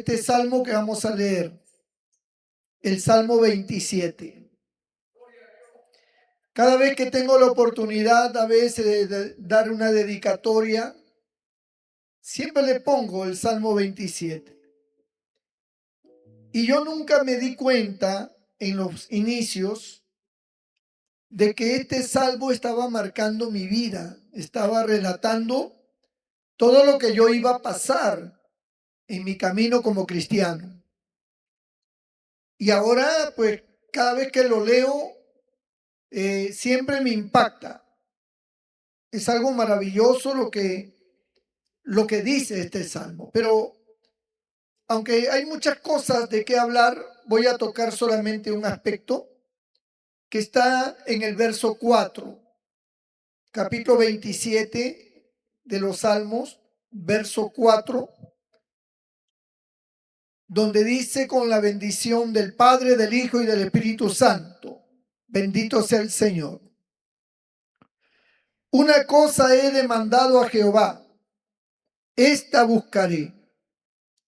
Este salmo que vamos a leer, el Salmo 27. Cada vez que tengo la oportunidad a veces de dar una dedicatoria, siempre le pongo el Salmo 27. Y yo nunca me di cuenta en los inicios de que este salmo estaba marcando mi vida, estaba relatando todo lo que yo iba a pasar en mi camino como cristiano. Y ahora, pues, cada vez que lo leo, siempre me impacta. Es algo maravilloso lo que dice este salmo. Pero aunque hay muchas cosas de qué hablar, voy a tocar solamente un aspecto que está en el verso 4, capítulo 27 de los Salmos, verso 4, donde dice: con la bendición del Padre, del Hijo y del Espíritu Santo. Bendito sea el Señor. Una cosa he demandado a Jehová, esta buscaré,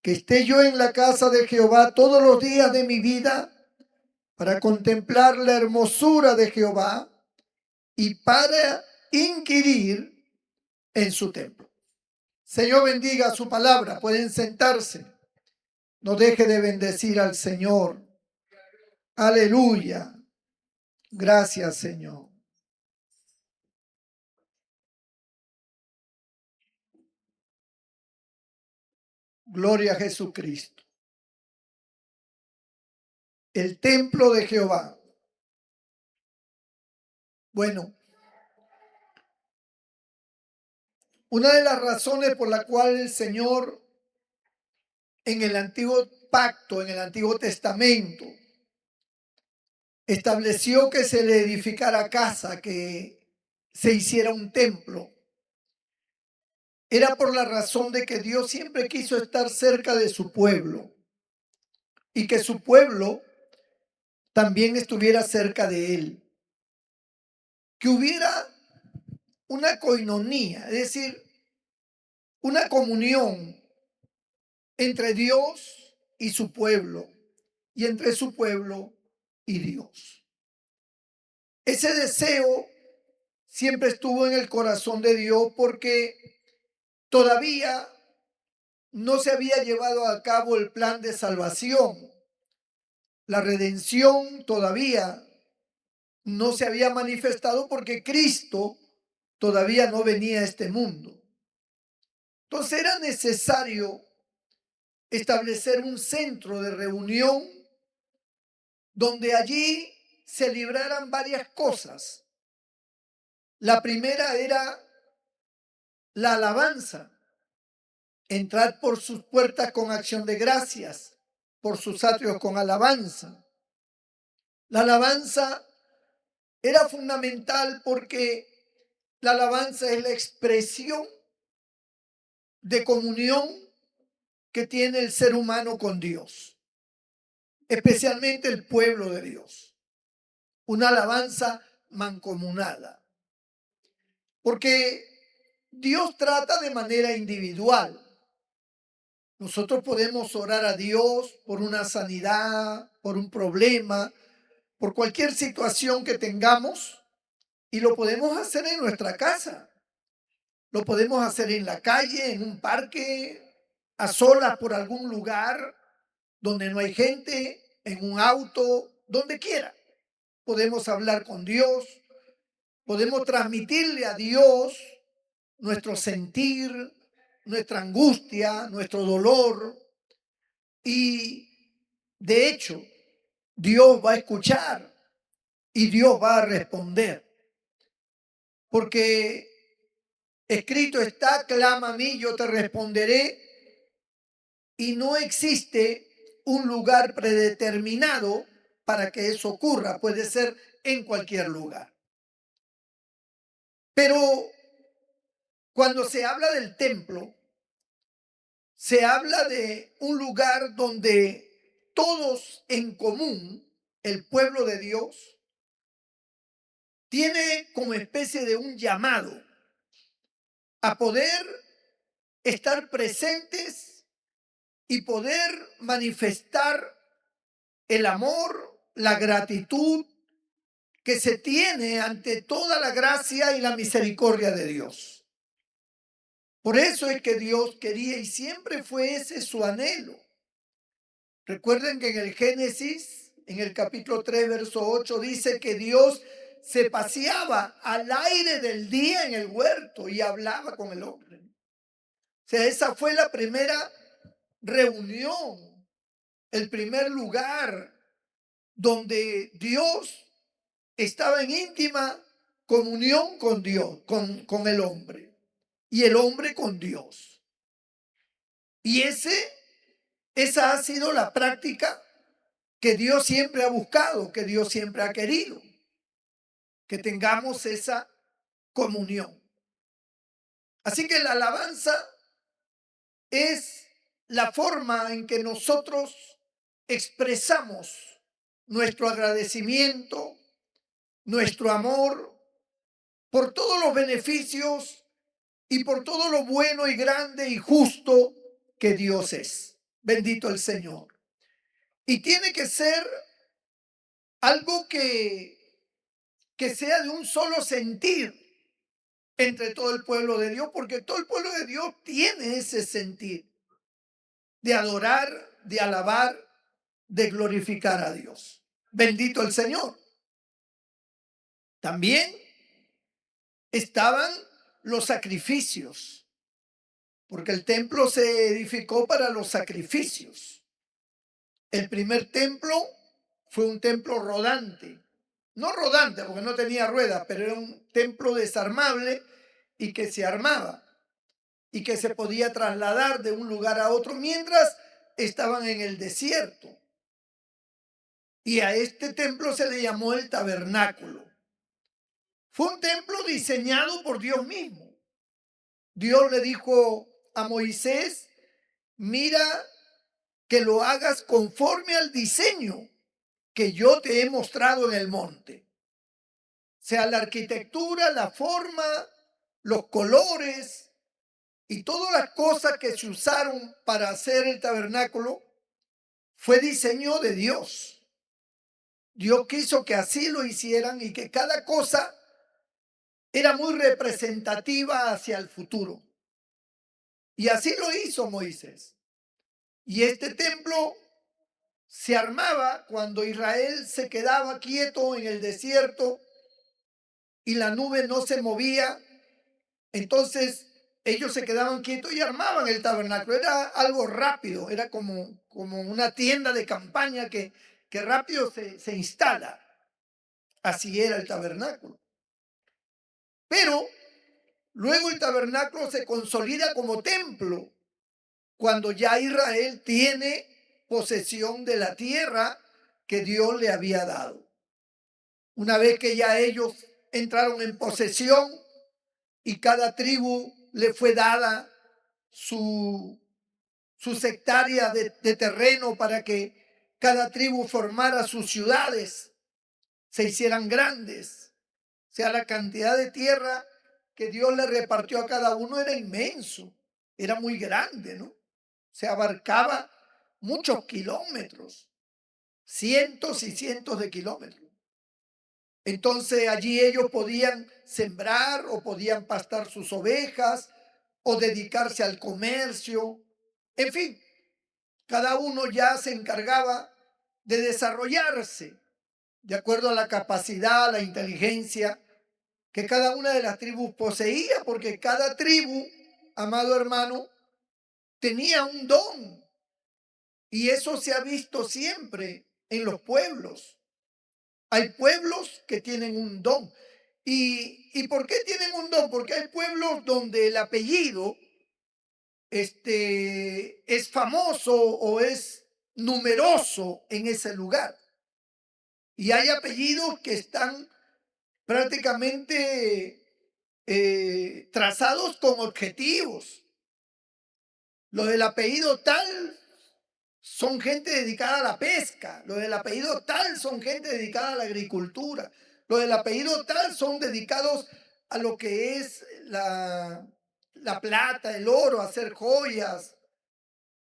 que esté yo en la casa de Jehová todos los días de mi vida, para contemplar la hermosura de Jehová y para inquirir en su templo. Señor, bendiga su palabra. Pueden sentarse. No deje de bendecir al Señor. Aleluya. Gracias, Señor. Gloria a Jesucristo. El templo de Jehová. Bueno, una de las razones por la cual el Señor en el antiguo pacto, en el Antiguo Testamento, estableció que se le edificara casa, que se hiciera un templo, era por la razón de que Dios siempre quiso estar cerca de su pueblo y que su pueblo también estuviera cerca de él. Que hubiera una coinonía, es decir, una comunión entre Dios y su pueblo, y entre su pueblo y Dios. Ese deseo siempre estuvo en el corazón de Dios porque todavía no se había llevado a cabo el plan de salvación. La redención todavía no se había manifestado porque Cristo todavía no venía a este mundo. Entonces era necesario establecer un centro de reunión donde allí se libraran varias cosas. La primera era la alabanza, entrar por sus puertas con acción de gracias, por sus atrios con alabanza. La alabanza era fundamental porque la alabanza es la expresión de comunión que tiene el ser humano con Dios, especialmente el pueblo de Dios. Una alabanza mancomunada. Porque Dios trata de manera individual. Nosotros podemos orar a Dios por una sanidad, por un problema, por cualquier situación que tengamos, y lo podemos hacer en nuestra casa. Lo podemos hacer en la calle, en un parque, a solas por algún lugar donde no hay gente, en un auto, donde quiera. Podemos hablar con Dios, podemos transmitirle a Dios nuestro sentir, nuestra angustia, nuestro dolor. Y de hecho, Dios va a escuchar y Dios va a responder. Porque escrito está: clama a mí, yo te responderé. Y no existe un lugar predeterminado para que eso ocurra. Puede ser en cualquier lugar. Pero cuando se habla del templo, se habla de un lugar donde todos en común, el pueblo de Dios, tiene como especie de un llamado a poder estar presentes y poder manifestar el amor, la gratitud que se tiene ante toda la gracia y la misericordia de Dios. Por eso es que Dios quería y siempre fue ese su anhelo. Recuerden que en el Génesis, en el capítulo 3, verso 8, dice que Dios se paseaba al aire del día en el huerto y hablaba con el hombre. O sea, esa fue la primera reunión, el primer lugar donde Dios estaba en íntima comunión con Dios, con el hombre, y el hombre con Dios. Y esa ha sido la práctica que Dios siempre ha buscado, que Dios siempre ha querido, que tengamos esa comunión. Así que la alabanza es la forma en que nosotros expresamos nuestro agradecimiento, nuestro amor por todos los beneficios y por todo lo bueno y grande y justo que Dios es. Bendito el Señor. Y tiene que ser algo que sea de un solo sentir entre todo el pueblo de Dios, porque todo el pueblo de Dios tiene ese sentir de adorar, de alabar, de glorificar a Dios. Bendito el Señor. También estaban los sacrificios, porque el templo se edificó para los sacrificios. El primer templo fue un templo rodante. No rodante porque no tenía ruedas, pero era un templo desarmable y que se armaba y que se podía trasladar de un lugar a otro mientras estaban en el desierto. Y a este templo se le llamó el tabernáculo. Fue un templo diseñado por Dios mismo. Dios le dijo a Moisés, mira que lo hagas conforme al diseño que yo te he mostrado en el monte. O sea, la arquitectura, la forma, los colores y todas las cosas que se usaron para hacer el tabernáculo fue diseño de Dios. Dios quiso que así lo hicieran y que cada cosa era muy representativa hacia el futuro. Y así lo hizo Moisés. Y este templo se armaba cuando Israel se quedaba quieto en el desierto y la nube no se movía. Entonces ellos se quedaban quietos y armaban el tabernáculo. Era algo rápido, era como una tienda de campaña que rápido se instala. Así era el tabernáculo. Pero luego el tabernáculo se consolida como templo cuando ya Israel tiene posesión de la tierra que Dios le había dado. Una vez que ya ellos entraron en posesión y cada tribu le fue dada sus hectáreas de terreno para que cada tribu formara sus ciudades, se hicieran grandes. O sea, la cantidad de tierra que Dios le repartió a cada uno era inmenso, era muy grande, ¿no? Se abarcaba muchos kilómetros, cientos y cientos de kilómetros. Entonces allí ellos podían sembrar o podían pastar sus ovejas o dedicarse al comercio. En fin, cada uno ya se encargaba de desarrollarse de acuerdo a la capacidad, la inteligencia que cada una de las tribus poseía, porque cada tribu, amado hermano, tenía un don. Y eso se ha visto siempre en los pueblos. Hay pueblos que tienen un don. ¿Y por qué tienen un don? Porque hay pueblos donde el apellido es famoso o es numeroso en ese lugar. Y hay apellidos que están prácticamente trazados con objetivos. Los del apellido tal son gente dedicada a la pesca. Los del apellido tal son gente dedicada a la agricultura. Los del apellido tal son dedicados a lo que es la plata, el oro, a hacer joyas.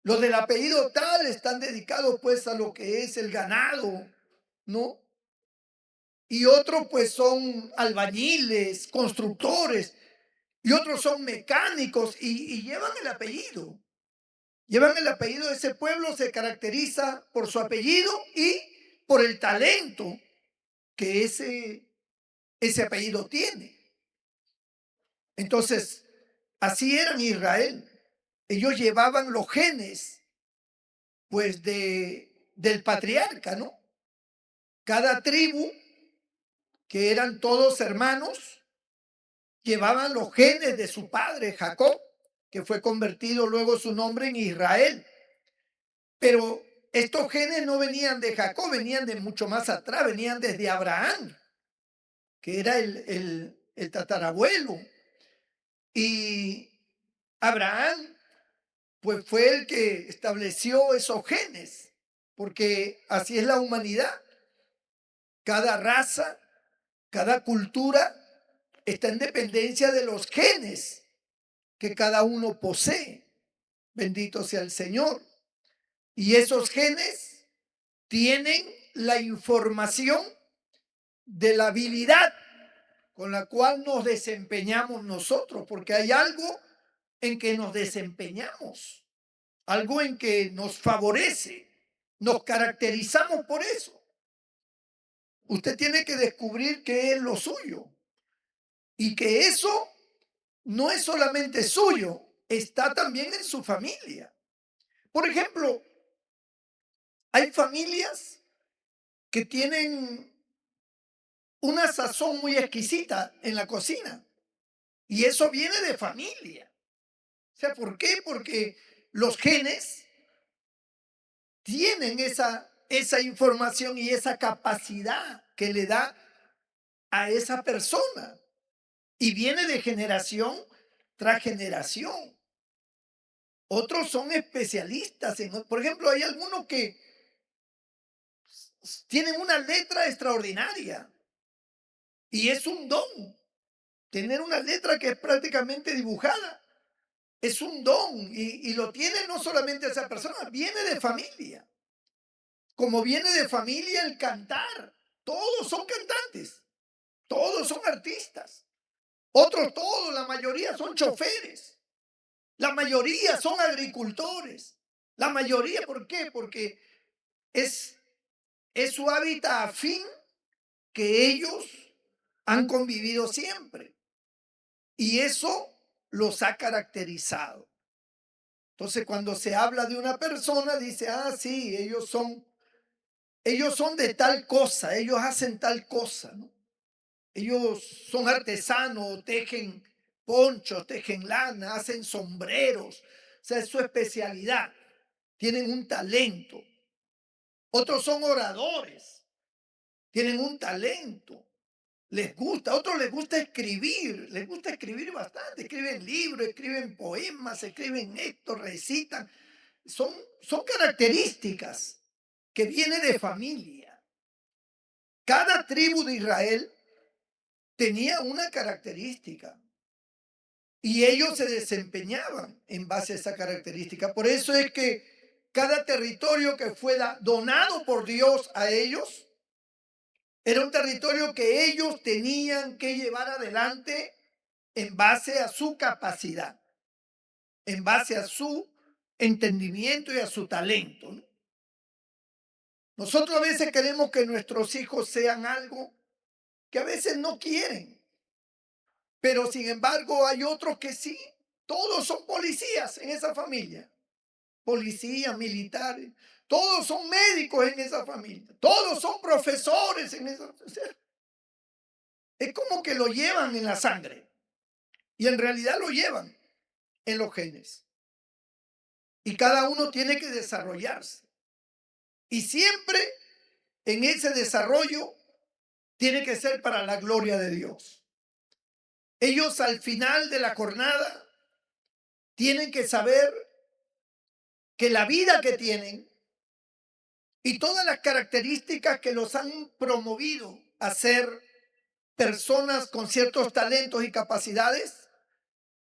Los del apellido tal están dedicados pues a lo que es el ganado, ¿no? Y otros pues son albañiles, constructores, y otros son mecánicos y llevan el apellido. Llevan el apellido de ese pueblo, se caracteriza por su apellido y por el talento que ese apellido tiene. Entonces, así era en Israel. Ellos llevaban los genes, pues, del patriarca, ¿no? Cada tribu, que eran todos hermanos, llevaban los genes de su padre, Jacob, que fue convertido luego su nombre en Israel. Pero estos genes no venían de Jacob, venían de mucho más atrás, venían desde Abraham, que era el tatarabuelo. Y Abraham, pues fue el que estableció esos genes, porque así es la humanidad. Cada raza, cada cultura está en dependencia de los genes que cada uno posee. Bendito sea el Señor. Y esos genes tienen la información de la habilidad con la cual nos desempeñamos nosotros, porque hay algo en que nos desempeñamos, algo en que nos favorece, nos caracterizamos por eso. Usted tiene que descubrir qué es lo suyo y que eso no es solamente suyo, está también en su familia. Por ejemplo, hay familias que tienen una sazón muy exquisita en la cocina y eso viene de familia. O sea, ¿por qué? Porque los genes tienen esa información y esa capacidad que le da a esa persona y viene de generación tras generación. Otros son especialistas por ejemplo, hay algunos que tienen una letra extraordinaria y es un don. Tener una letra que es prácticamente dibujada es un don y lo tiene no solamente esa persona, viene de familia. Como viene de familia el cantar, todos son cantantes, todos son artistas. Otros todos, la mayoría son choferes, la mayoría son agricultores. La mayoría, ¿por qué? Porque es, es su hábitat afín que ellos han convivido siempre. Y eso los ha caracterizado. Entonces, cuando se habla de una persona, dice, ah, sí, ellos son de tal cosa, ellos hacen tal cosa, ¿no? Ellos son artesanos, tejen ponchos, tejen lana, hacen sombreros. O sea, es su especialidad. Tienen un talento. Otros son oradores, tienen un talento. Les gusta, a otros les gusta escribir bastante, escriben libros, escriben poemas, escriben esto, recitan. Son características que vienen de familia. Cada tribu de Israel tenía una característica y ellos se desempeñaban en base a esa característica. Por eso es que cada territorio que fue donado por Dios a ellos era un territorio que ellos tenían que llevar adelante en base a su capacidad, en base a su entendimiento y a su talento, ¿no? Nosotros a veces queremos que nuestros hijos sean algo que a veces no quieren, pero sin embargo hay otros que sí. Todos son policías en esa familia, policías, militares, todos son médicos en esa familia, todos son profesores en esa familia. Es como que lo llevan en la sangre y en realidad lo llevan en los genes. Y cada uno tiene que desarrollarse. Y siempre en ese desarrollo tiene que ser para la gloria de Dios. Ellos al final de la jornada tienen que saber que la vida que tienen y todas las características que los han promovido a ser personas con ciertos talentos y capacidades,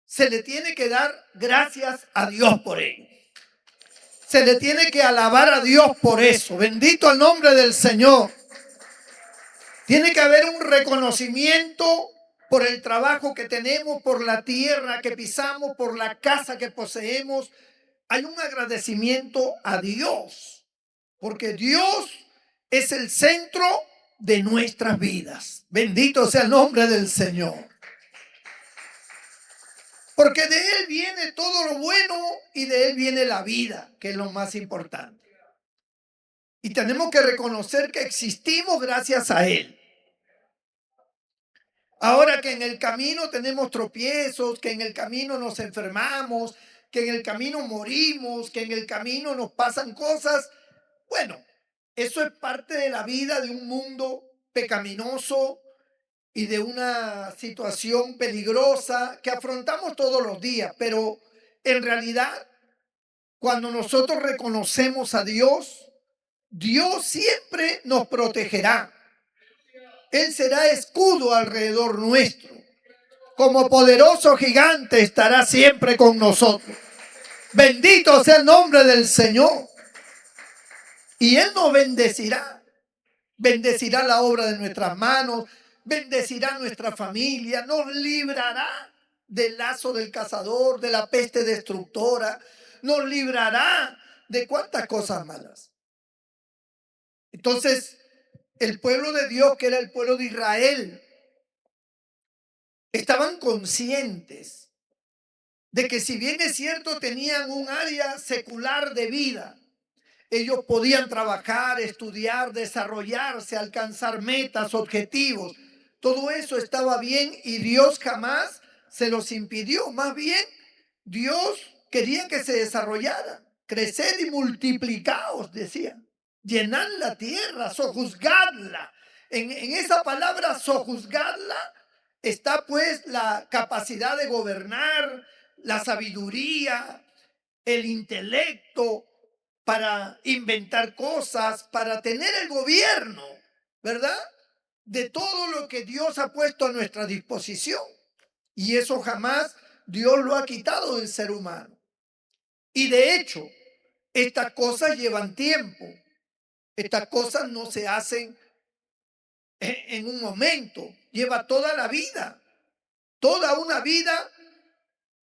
se le tiene que dar gracias a Dios por ello. Se le tiene que alabar a Dios por eso. Bendito el nombre del Señor. Tiene que haber un reconocimiento por el trabajo que tenemos, por la tierra que pisamos, por la casa que poseemos. Hay un agradecimiento a Dios, porque Dios es el centro de nuestras vidas. Bendito sea el nombre del Señor. Porque de Él viene todo lo bueno y de Él viene la vida, que es lo más importante. Y tenemos que reconocer que existimos gracias a Él. Ahora que en el camino tenemos tropiezos, que en el camino nos enfermamos, que en el camino morimos, que en el camino nos pasan cosas, bueno, eso es parte de la vida de un mundo pecaminoso y de una situación peligrosa que afrontamos todos los días. Pero en realidad, cuando nosotros reconocemos a Dios, Dios siempre nos protegerá. Él será escudo alrededor nuestro. Como poderoso gigante estará siempre con nosotros. Bendito sea el nombre del Señor. Y Él nos bendecirá. Bendecirá la obra de nuestras manos. Bendecirá nuestra familia. Nos librará del lazo del cazador, de la peste destructora. Nos librará de cuántas cosas malas. Entonces, el pueblo de Dios, que era el pueblo de Israel, estaban conscientes de que, si bien es cierto, tenían un área secular de vida, ellos podían trabajar, estudiar, desarrollarse, alcanzar metas, objetivos. Todo eso estaba bien y Dios jamás se los impidió. Más bien, Dios quería que se desarrollaran, crecer y multiplicaos, decía. Llenar la tierra, sojuzgarla. En esa palabra sojuzgarla está pues la capacidad de gobernar, la sabiduría, el intelecto para inventar cosas, para tener el gobierno, ¿verdad? De todo lo que Dios ha puesto a nuestra disposición. Y eso jamás Dios lo ha quitado del ser humano. Y de hecho, estas cosas llevan tiempo. Estas cosas no se hacen en un momento. Lleva toda la vida. Toda una vida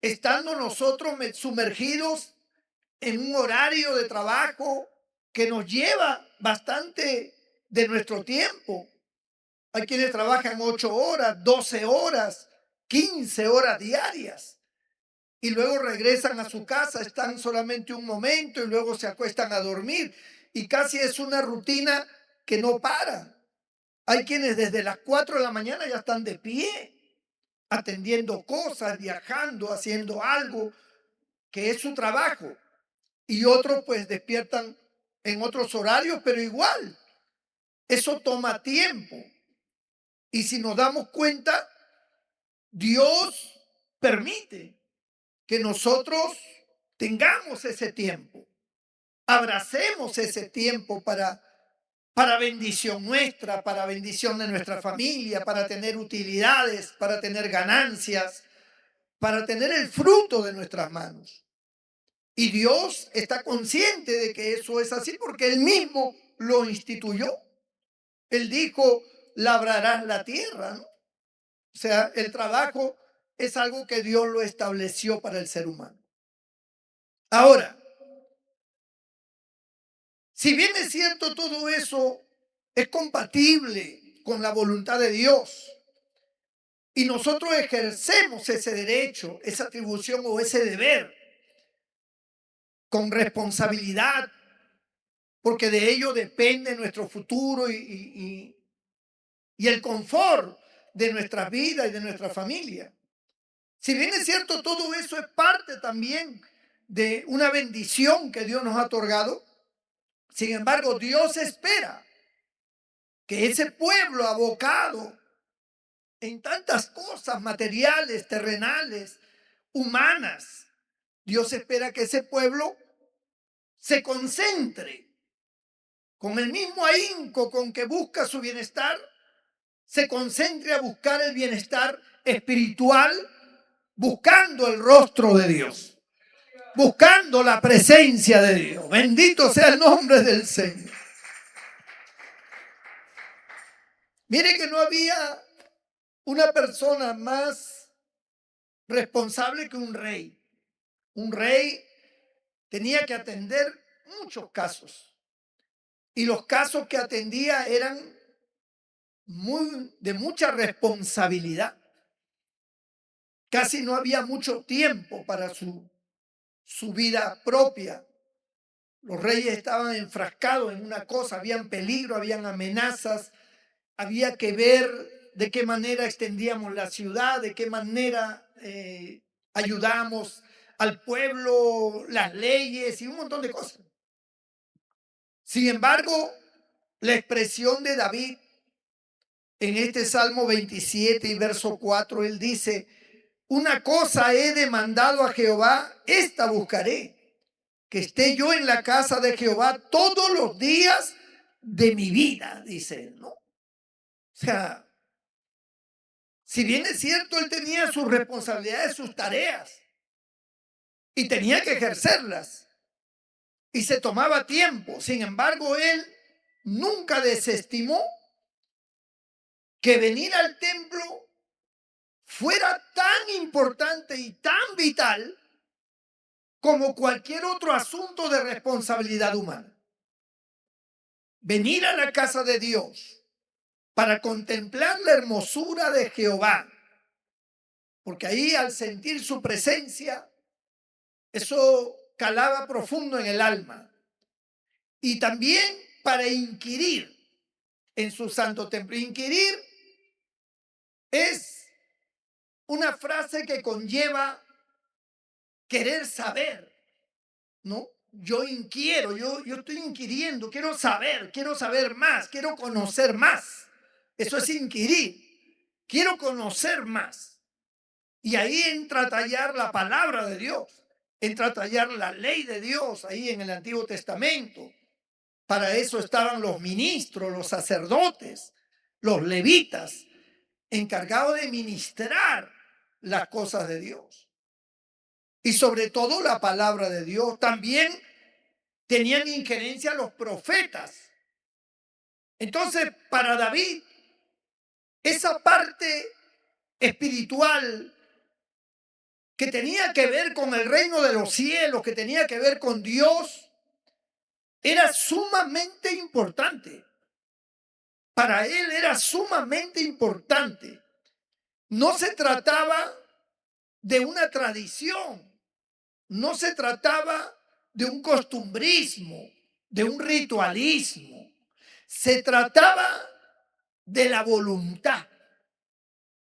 estando nosotros sumergidos en un horario de trabajo que nos lleva bastante de nuestro tiempo. Hay quienes trabajan 8 horas, 12 horas, 15 horas diarias y luego regresan a su casa, están solamente un momento y luego se acuestan a dormir y casi es una rutina que no para. Hay quienes desde las 4 de la mañana ya están de pie, atendiendo cosas, viajando, haciendo algo que es su trabajo. Y otros pues despiertan en otros horarios, pero igual, eso toma tiempo. Y si nos damos cuenta, Dios permite que nosotros tengamos ese tiempo, abracemos ese tiempo para bendición nuestra, para bendición de nuestra familia, para tener utilidades, para tener ganancias, para tener el fruto de nuestras manos. Y Dios está consciente de que eso es así porque Él mismo lo instituyó. Él dijo, labrarás la tierra, ¿no? O sea, el trabajo es algo que Dios lo estableció para el ser humano. Ahora, si bien es cierto todo eso es compatible con la voluntad de Dios y nosotros ejercemos ese derecho, esa atribución o ese deber con responsabilidad, porque de ello depende nuestro futuro y el confort de nuestra vida y de nuestra familia. Si bien es cierto, todo eso es parte también de una bendición que Dios nos ha otorgado. Sin embargo, Dios espera que ese pueblo abocado en tantas cosas materiales, terrenales, humanas, Dios espera que ese pueblo se concentre con el mismo ahínco con que busca su bienestar, se concentre a buscar el bienestar espiritual, buscando el rostro de Dios. buscando la presencia de Dios. Bendito sea el nombre del Señor. Mire que no había una persona más responsable que un rey. Un rey tenía que atender muchos casos. Y los casos que atendía eran de mucha responsabilidad. Casi no había mucho tiempo para su vida propia. Los reyes estaban enfrascados en una cosa, habían peligro, habían amenazas, había que ver de qué manera extendíamos la ciudad, de qué manera ayudamos al pueblo, las leyes y un montón de cosas. Sin embargo, la expresión de David en este Salmo 27 y verso 4, él dice: una cosa he demandado a Jehová, esta buscaré, que esté yo en la casa de Jehová todos los días de mi vida, dice él, ¿no? O sea, si bien es cierto, él tenía sus responsabilidades, sus tareas, y tenía que ejercerlas, y se tomaba tiempo. Sin embargo, él nunca desestimó que venir al templo fuera tan importante y tan vital como cualquier otro asunto de responsabilidad humana. Venir a la casa de Dios para contemplar la hermosura de Jehová, porque ahí, al sentir su presencia, eso calaba profundo en el alma. Y también para inquirir en su santo templo. Inquirir es una frase que conlleva querer saber, ¿no? Yo inquiero, yo estoy inquiriendo, quiero saber más, quiero conocer más. Eso es inquirir. Quiero conocer más. Y ahí entra a tallar la palabra de Dios, entra a tallar la ley de Dios ahí en el Antiguo Testamento. Para eso estaban los ministros, los sacerdotes, los levitas, encargados de ministrar las cosas de Dios. Y sobre todo la palabra de Dios. También tenían injerencia los profetas. Entonces, para David, esa parte espiritual que tenía que ver con el reino de los cielos, que tenía que ver con Dios, era sumamente importante. Para él era sumamente importante. No se trataba de una tradición, no se trataba de un costumbrismo, de un ritualismo. Se trataba de la voluntad.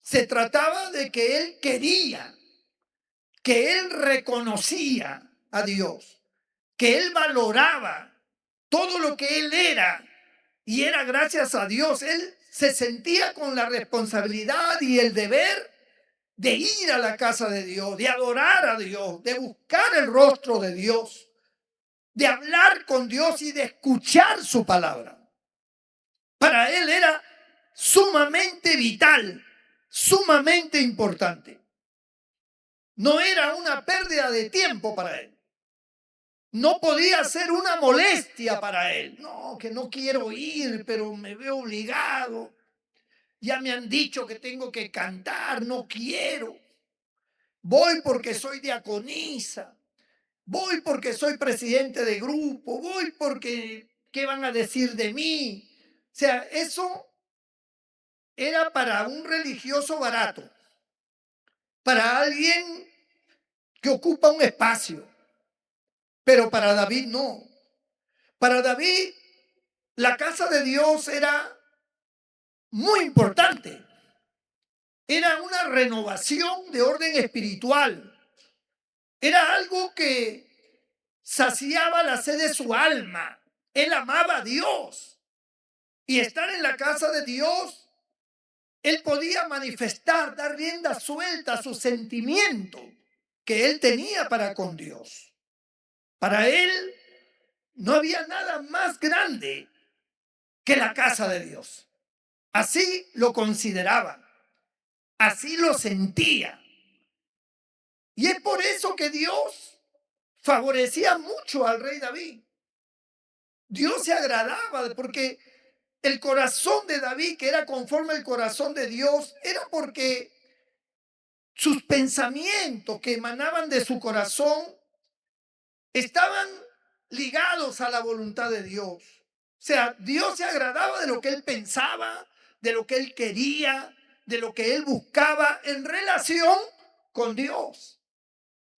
Se trataba de que él quería, que él reconocía a Dios, que él valoraba todo lo que él era, y era gracias a Dios. Él se sentía con la responsabilidad y el deber de ir a la casa de Dios, de adorar a Dios, de buscar el rostro de Dios, de hablar con Dios y de escuchar su palabra. Para él era sumamente vital, sumamente importante. No era una pérdida de tiempo para él. No podía ser una molestia para él. No, que no quiero ir, pero me veo obligado. Ya me han dicho que tengo que cantar, no quiero. Voy porque soy diaconisa. Voy porque soy presidente de grupo. Voy porque, ¿qué van a decir de mí? O sea, eso era para un religioso barato, para alguien que ocupa un espacio. Pero para David no. Para David, la casa de Dios era muy importante. Era una renovación de orden espiritual. Era algo que saciaba la sed de su alma. Él amaba a Dios. Y estar en la casa de Dios, él podía manifestar, dar rienda suelta a su sentimiento que él tenía para con Dios. Para él no había nada más grande que la casa de Dios. Así lo consideraba. Así lo sentía. Y es por eso que Dios favorecía mucho al rey David. Dios se agradaba porque el corazón de David, que era conforme al corazón de Dios, era porque sus pensamientos que emanaban de su corazón estaban ligados a la voluntad de Dios. O sea, Dios se agradaba de lo que él pensaba, de lo que él quería, de lo que él buscaba en relación con Dios.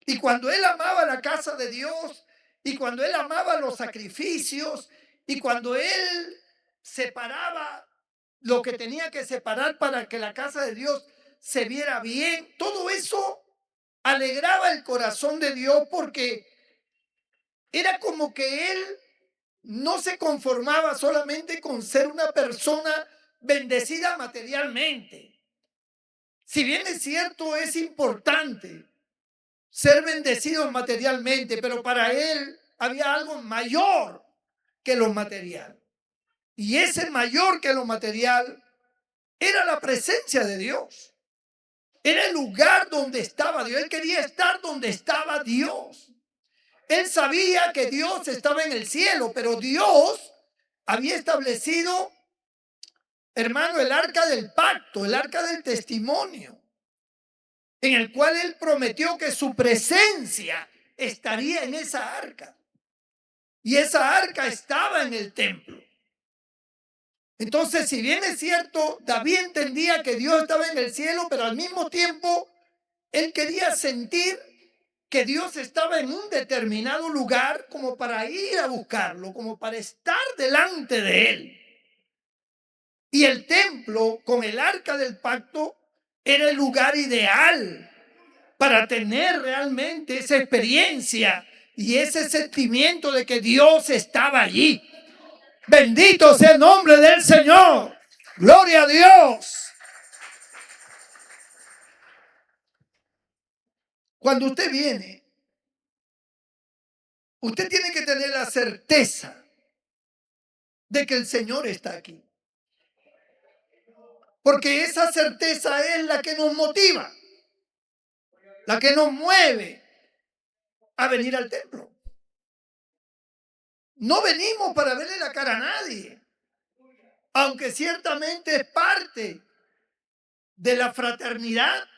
Y cuando él amaba la casa de Dios, y cuando él amaba los sacrificios, y cuando él separaba lo que tenía que separar para que la casa de Dios se viera bien, todo eso alegraba el corazón de Dios, porque era como que él no se conformaba solamente con ser una persona bendecida materialmente. Si bien es cierto, es importante ser bendecidos materialmente, pero para él había algo mayor que lo material. Y ese mayor que lo material era la presencia de Dios. Era el lugar donde estaba Dios. Él quería estar donde estaba Dios. Él sabía que Dios estaba en el cielo, pero Dios había establecido, hermano, el arca del pacto, el arca del testimonio, en el cual él prometió que su presencia estaría en esa arca. Y esa arca estaba en el templo. Entonces, si bien es cierto, David entendía que Dios estaba en el cielo, pero al mismo tiempo él quería sentir que Dios estaba en un determinado lugar como para ir a buscarlo, como para estar delante de él. Y el templo con el arca del pacto era el lugar ideal para tener realmente esa experiencia y ese sentimiento de que Dios estaba allí. Bendito sea el nombre del Señor. Gloria a Dios. Cuando usted viene, usted tiene que tener la certeza de que el Señor está aquí. Porque esa certeza es la que nos motiva, la que nos mueve a venir al templo. No venimos para verle la cara a nadie, aunque ciertamente es parte de la fraternidad,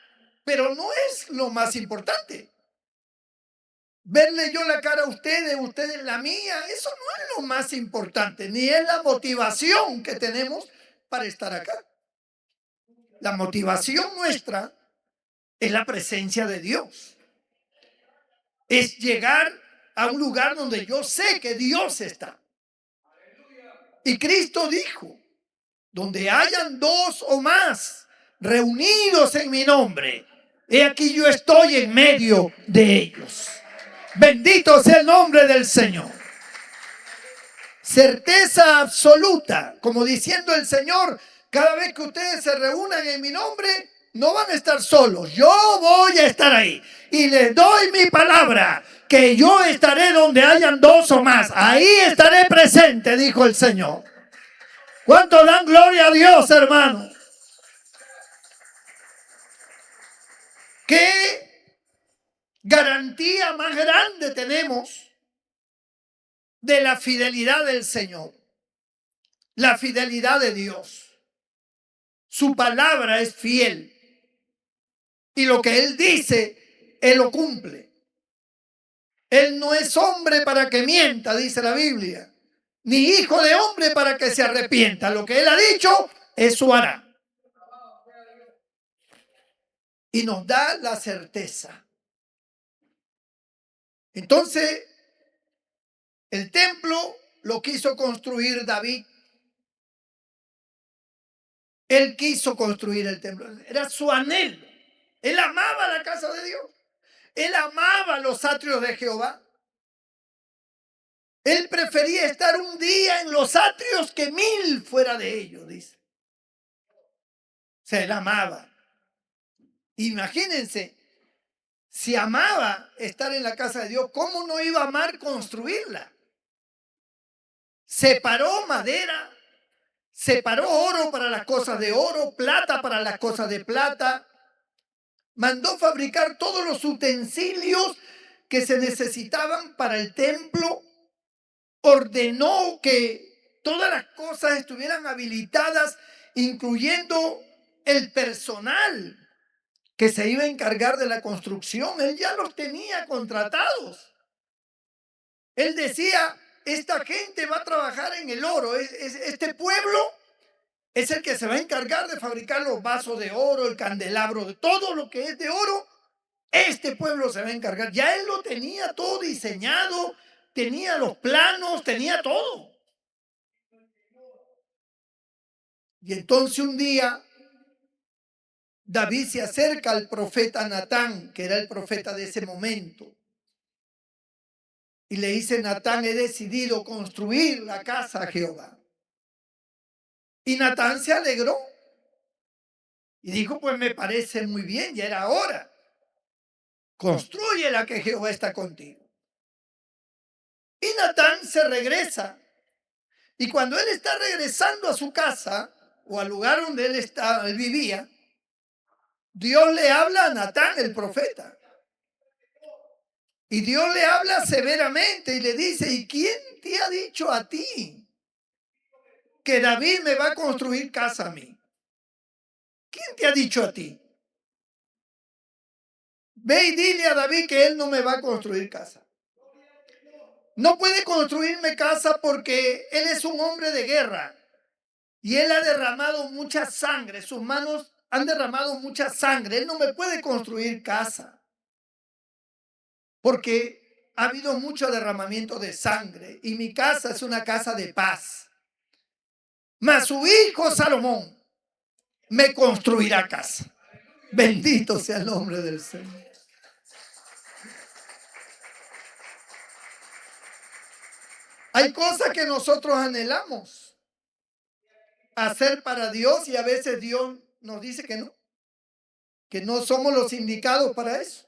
pero no es lo más importante. Verle yo la cara a ustedes, ustedes la mía, eso no es lo más importante, ni es la motivación que tenemos para estar acá. La motivación nuestra es la presencia de Dios. Es llegar a un lugar donde yo sé que Dios está. Y Cristo dijo, donde hayan dos o más reunidos en mi nombre, he aquí yo estoy en medio de ellos. Bendito sea el nombre del Señor. Certeza absoluta, como diciendo el Señor, cada vez que ustedes se reúnan en mi nombre, no van a estar solos. Yo voy a estar ahí. Y les doy mi palabra, que yo estaré donde hayan dos o más. Ahí estaré presente, dijo el Señor. ¿Cuánto dan gloria a Dios, hermano? ¿Qué garantía más grande tenemos de la fidelidad del Señor? La fidelidad de Dios. Su palabra es fiel. Y lo que Él dice, Él lo cumple. Él no es hombre para que mienta, dice la Biblia, ni hijo de hombre para que se arrepienta. Lo que Él ha dicho, eso hará. Y nos da la certeza. Entonces, el templo lo quiso construir David. Él quiso construir el templo. Era su anhelo. Él amaba la casa de Dios. Él amaba los atrios de Jehová. Él prefería estar un día en los atrios que 1000 fuera de ellos, dice. O sea, él amaba. Imagínense, si amaba estar en la casa de Dios, ¿cómo no iba a amar construirla? Separó madera, separó oro para las cosas de oro, plata para las cosas de plata. Mandó fabricar todos los utensilios que se necesitaban para el templo, ordenó que todas las cosas estuvieran habilitadas, incluyendo el personal que se iba a encargar de la construcción. Él ya los tenía contratados. Él decía, esta gente va a trabajar en el oro. Este pueblo es el que se va a encargar de fabricar los vasos de oro, el candelabro, de todo lo que es de oro. Este pueblo se va a encargar. Ya él lo tenía todo diseñado, tenía los planos, tenía todo. Y entonces un día David se acerca al profeta Natán, que era el profeta de ese momento, y le dice: Natán, he decidido construir la casa a Jehová. Y Natán se alegró y dijo: pues me parece muy bien, ya era hora. Construye la que Jehová está contigo. Y Natán se regresa. Y cuando él está regresando a su casa, o al lugar donde él vivía, Dios le habla a Natán, el profeta. Y Dios le habla severamente y le dice: ¿y quién te ha dicho a ti que David me va a construir casa a mí? ¿Quién te ha dicho a ti? Ve y dile a David que él no me va a construir casa. No puede construirme casa porque él es un hombre de guerra y él ha derramado mucha sangre. Sus manos han derramado mucha sangre. Él no me puede construir casa porque ha habido mucho derramamiento de sangre y mi casa es una casa de paz. Mas su hijo Salomón me construirá casa. Bendito sea el nombre del Señor. Hay cosas que nosotros anhelamos hacer para Dios y a veces Dios nos dice que no somos los indicados para eso.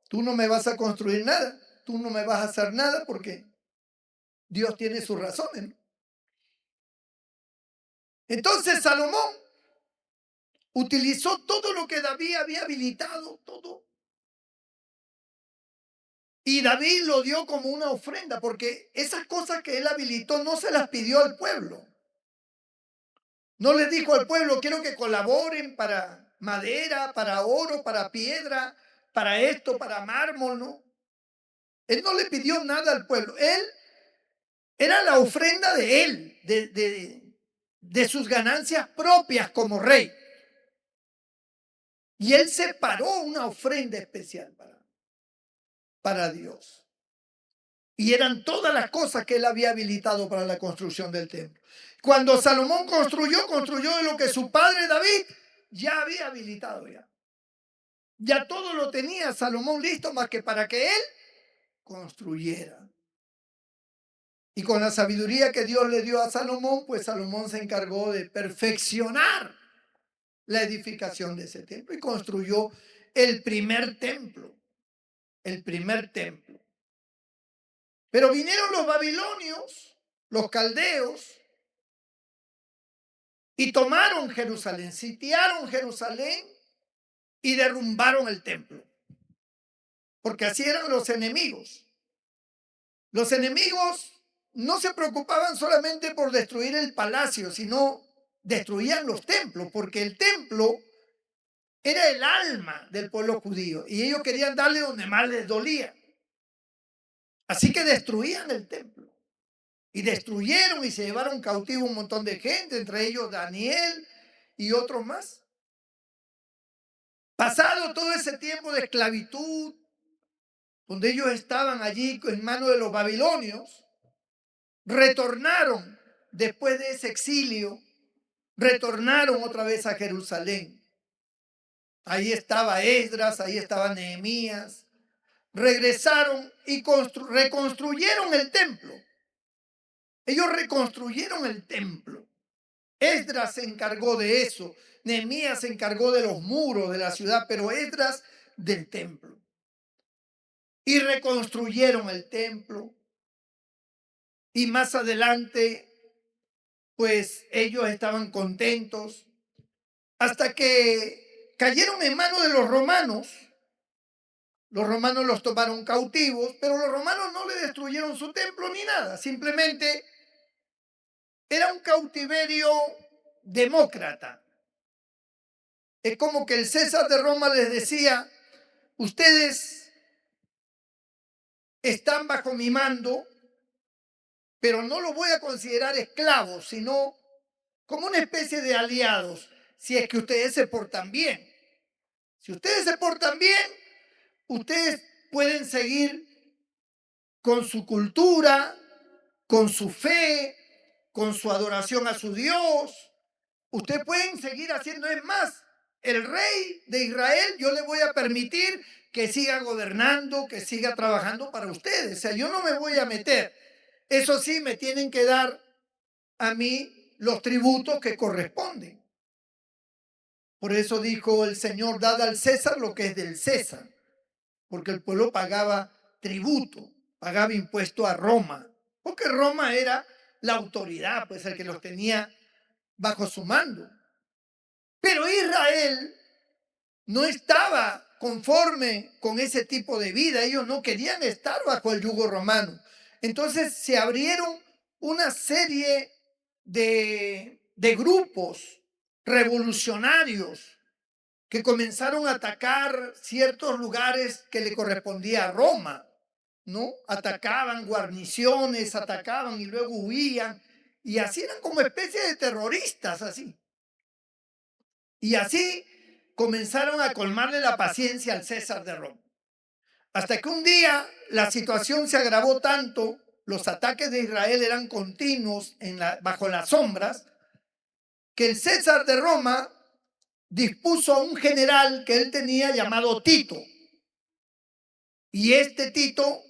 Tú no me vas a construir nada, tú no me vas a hacer nada porque Dios tiene sus razones, ¿no? Entonces Salomón utilizó todo lo que David había habilitado, todo. Y David lo dio como una ofrenda, porque esas cosas que él habilitó no se las pidió al pueblo. No le dijo al pueblo: quiero que colaboren para madera, para oro, para piedra, para esto, para mármol, ¿no? Él no le pidió nada al pueblo. Él era la ofrenda de él, de sus ganancias propias como rey. Y él separó una ofrenda especial para Dios. Y eran todas las cosas que él había habilitado para la construcción del templo. Cuando Salomón construyó de lo que su padre David ya había habilitado ya. Ya todo lo tenía Salomón listo, más que para que él construyera. Y con la sabiduría que Dios le dio a Salomón, pues Salomón se encargó de perfeccionar la edificación de ese templo y construyó el primer templo. El primer templo. Pero vinieron los babilonios, los caldeos, y tomaron Jerusalén, sitiaron Jerusalén y derrumbaron el templo. Porque así eran los enemigos. Los enemigos no se preocupaban solamente por destruir el palacio, sino destruían los templos, porque el templo era el alma del pueblo judío y ellos querían darle donde más les dolía. Así que destruían el templo. Y destruyeron y se llevaron cautivo un montón de gente, entre ellos Daniel y otros más. Pasado todo ese tiempo de esclavitud, donde ellos estaban allí en manos de los babilonios, retornaron después de ese exilio, retornaron otra vez a Jerusalén. Ahí estaba Esdras, ahí estaba Nehemías. Regresaron y reconstruyeron el templo. Ellos reconstruyeron el templo. Esdras se encargó de eso. Nehemías se encargó de los muros de la ciudad, pero Esdras del templo. Y reconstruyeron el templo. Y más adelante, pues ellos estaban contentos hasta que cayeron en manos de los romanos. Los romanos los tomaron cautivos, pero los romanos no le destruyeron su templo ni nada. Simplemente era un cautiverio demócrata. Es como que el César de Roma les decía: ustedes están bajo mi mando, pero no los voy a considerar esclavos, sino como una especie de aliados, si es que ustedes se portan bien. Si ustedes se portan bien, ustedes pueden seguir con su cultura, con su fe, con su adoración a su Dios. Ustedes pueden seguir haciendo. Es más, el rey de Israel, yo le voy a permitir que siga gobernando, que siga trabajando para ustedes. O sea, yo no me voy a meter. Eso sí, me tienen que dar a mí los tributos que corresponden. Por eso dijo el Señor: dad al César lo que es del César, porque el pueblo pagaba tributo, pagaba impuesto a Roma, porque Roma era la autoridad, pues el que los tenía bajo su mando. Pero Israel no estaba conforme con ese tipo de vida. Ellos no querían estar bajo el yugo romano. Entonces se abrieron una serie de grupos revolucionarios que comenzaron a atacar ciertos lugares que le correspondía a Roma, ¿no? Atacaban guarniciones, atacaban y luego huían, y así eran como especie de terroristas, así. Y así comenzaron a colmarle la paciencia al César de Roma. Hasta que un día la situación se agravó tanto, los ataques de Israel eran continuos bajo las sombras, que el César de Roma dispuso a un general que él tenía llamado Tito. Y este Tito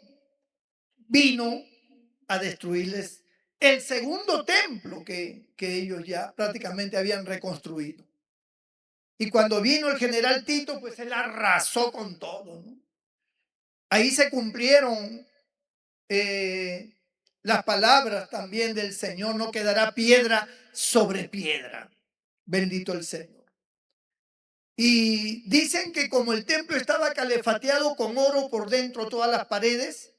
vino a destruirles el segundo templo que ellos ya prácticamente habían reconstruido. Y cuando vino el general Tito, pues él arrasó con todo, ¿no? Ahí se cumplieron las palabras también del Señor: no quedará piedra sobre piedra. Bendito el Señor. Y dicen que como el templo estaba calefateado con oro por dentro, todas las paredes,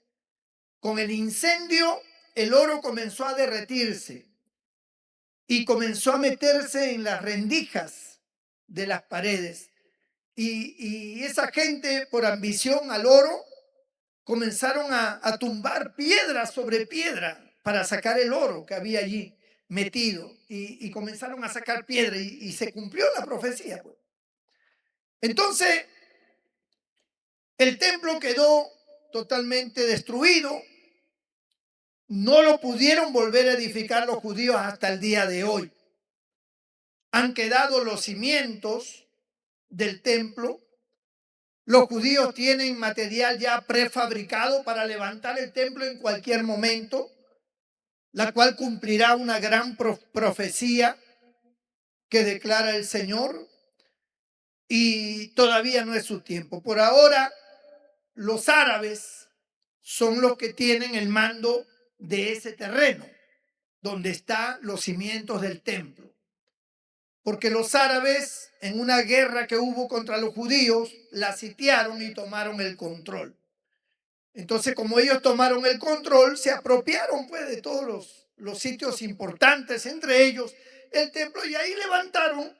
con el incendio el oro comenzó a derretirse y comenzó a meterse en las rendijas de las paredes. Y esa gente, por ambición al oro, comenzaron a tumbar piedra sobre piedra para sacar el oro que había allí metido. Y comenzaron a sacar piedra y se cumplió la profecía, pues. Entonces, el templo quedó totalmente destruido. No lo pudieron volver a edificar los judíos hasta el día de hoy. Han quedado los cimientos del templo. Los judíos tienen material ya prefabricado para levantar el templo en cualquier momento, la cual cumplirá una gran profecía que declara el Señor, y todavía no es su tiempo. Por ahora, los árabes son los que tienen el mando de ese terreno, donde están los cimientos del templo. Porque los árabes, en una guerra que hubo contra los judíos, la sitiaron y tomaron el control. Entonces, como ellos tomaron el control, se apropiaron pues de todos los sitios importantes, entre ellos el templo, y ahí levantaron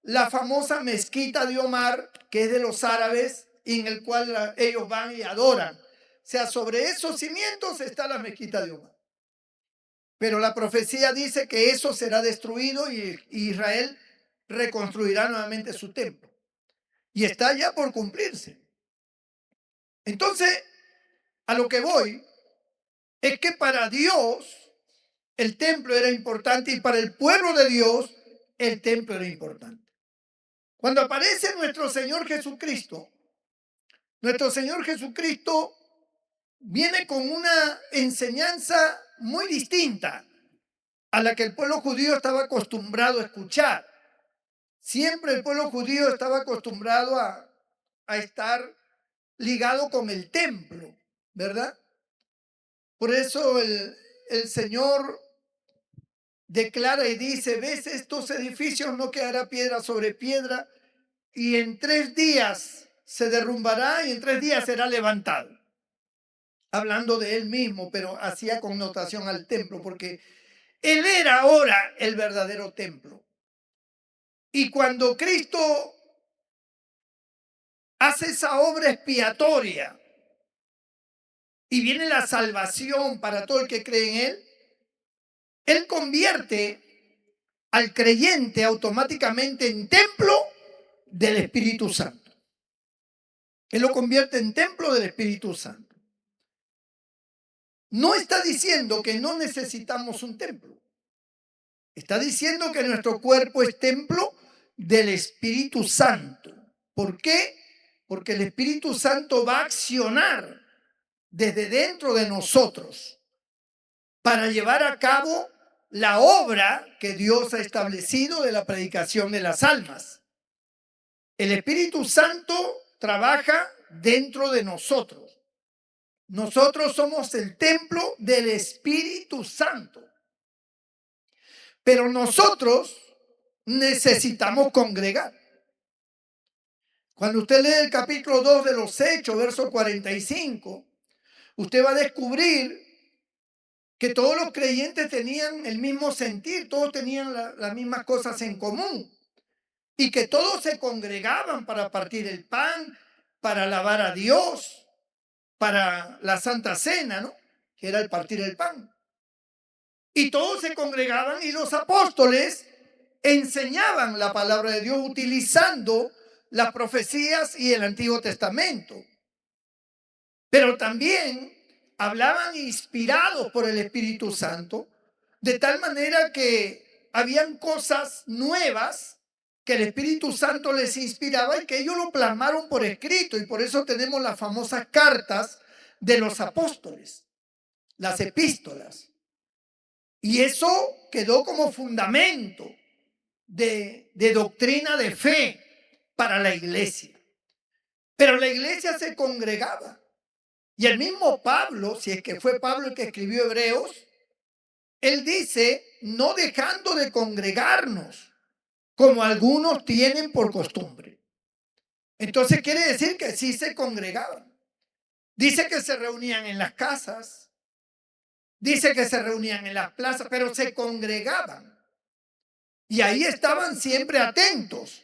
la famosa mezquita de Omar, que es de los árabes, y en el cual ellos van y adoran. O sea, sobre esos cimientos está la mezquita de Omar. Pero la profecía dice que eso será destruido y Israel reconstruirá nuevamente su templo. Y está ya por cumplirse. Entonces, a lo que voy es que para Dios el templo era importante, y para el pueblo de Dios el templo era importante. Cuando aparece nuestro Señor Jesucristo viene con una enseñanza muy distinta a la que el pueblo judío estaba acostumbrado a escuchar. Siempre el pueblo judío estaba acostumbrado a estar ligado con el templo, ¿verdad? Por eso el Señor declara y dice: ves, estos edificios no quedará piedra sobre piedra, y en 3 días se derrumbará y en 3 días será levantado. Hablando de él mismo, pero hacía connotación al templo, porque él era ahora el verdadero templo. Y cuando Cristo hace esa obra expiatoria y viene la salvación para todo el que cree en él convierte al creyente automáticamente en templo del Espíritu Santo. Él lo convierte en templo del Espíritu Santo. No está diciendo que no necesitamos un templo. Está diciendo que nuestro cuerpo es templo del Espíritu Santo. ¿Por qué? Porque el Espíritu Santo va a accionar desde dentro de nosotros para llevar a cabo la obra que Dios ha establecido de la predicación de las almas. El Espíritu Santo trabaja dentro de nosotros. Nosotros somos el templo del Espíritu Santo. Pero nosotros necesitamos congregar. Cuando usted lee el capítulo 2 de los Hechos, verso 45, usted va a descubrir que todos los creyentes tenían el mismo sentir, todos tenían las mismas cosas en común y que todos se congregaban para partir el pan, para alabar a Dios, para la Santa Cena, ¿no? Que era el partir el pan. Y todos se congregaban y los apóstoles enseñaban la palabra de Dios utilizando las profecías y el Antiguo Testamento. Pero también hablaban inspirados por el Espíritu Santo, de tal manera que habían cosas nuevas que el Espíritu Santo les inspiraba y que ellos lo plasmaron por escrito. Y por eso tenemos las famosas cartas de los apóstoles, las epístolas. Y eso quedó como fundamento de doctrina de fe para la iglesia. Pero la iglesia se congregaba. Y el mismo Pablo, si es que fue Pablo el que escribió Hebreos, él dice, no dejando de congregarnos, como algunos tienen por costumbre. Entonces quiere decir que sí se congregaban. Dice que se reunían en las casas, dice que se reunían en las plazas, pero se congregaban. Y ahí estaban siempre atentos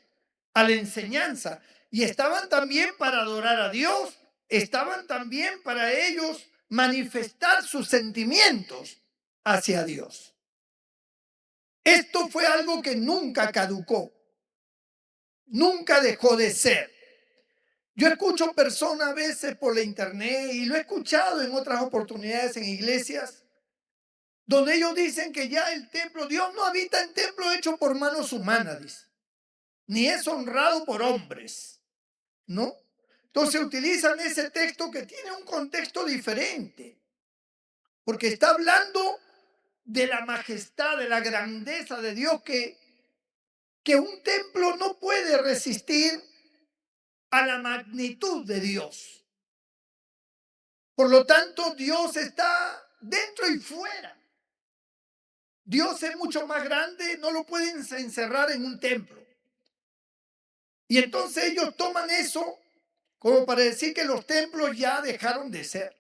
a la enseñanza. Y estaban también para adorar a Dios. Estaban también para ellos manifestar sus sentimientos hacia Dios. Esto fue algo que nunca caducó. Nunca dejó de ser. Yo escucho personas a veces por la internet y lo he escuchado en otras oportunidades en iglesias donde ellos dicen que ya el templo, Dios no habita en templo hecho por manos humanas, dice, ni es honrado por hombres, ¿no? Entonces utilizan ese texto que tiene un contexto diferente, porque está hablando de la majestad, de la grandeza de Dios, que un templo no puede resistir a la magnitud de Dios. Por lo tanto, Dios está dentro y fuera. Dios es mucho más grande, no lo pueden encerrar en un templo. Y entonces ellos toman eso como para decir que los templos ya dejaron de ser.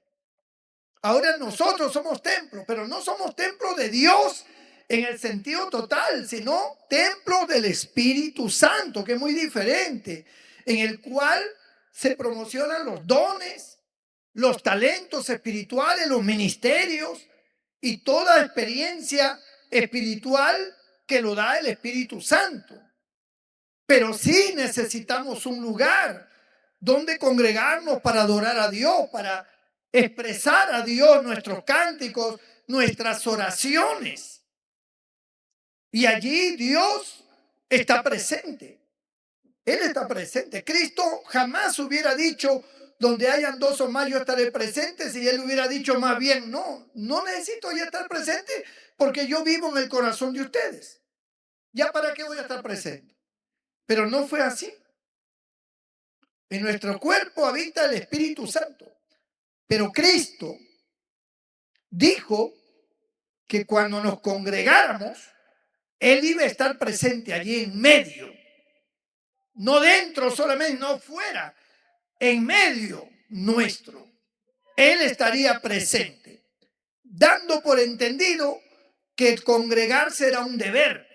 Ahora nosotros somos templos, pero no somos templos de Dios en el sentido total, sino templos del Espíritu Santo, que es muy diferente, en el cual se promocionan los dones, los talentos espirituales, los ministerios y toda experiencia espiritual que lo da el Espíritu Santo. Pero sí necesitamos un lugar donde congregarnos para adorar a Dios, para expresar a Dios nuestros cánticos, nuestras oraciones. Y allí Dios está presente. Él está presente. Cristo jamás hubiera dicho, donde hayan dos o más yo estaré presente, si él hubiera dicho más bien, no necesito ya estar presente porque yo vivo en el corazón de ustedes. ¿Ya para qué voy a estar presente? Pero no fue así. En nuestro cuerpo habita el Espíritu Santo. Pero Cristo dijo que cuando nos congregáramos, Él iba a estar presente allí en medio. No dentro solamente, no fuera. en medio nuestro. Él estaría presente, dando por entendido que el congregarse era un deber.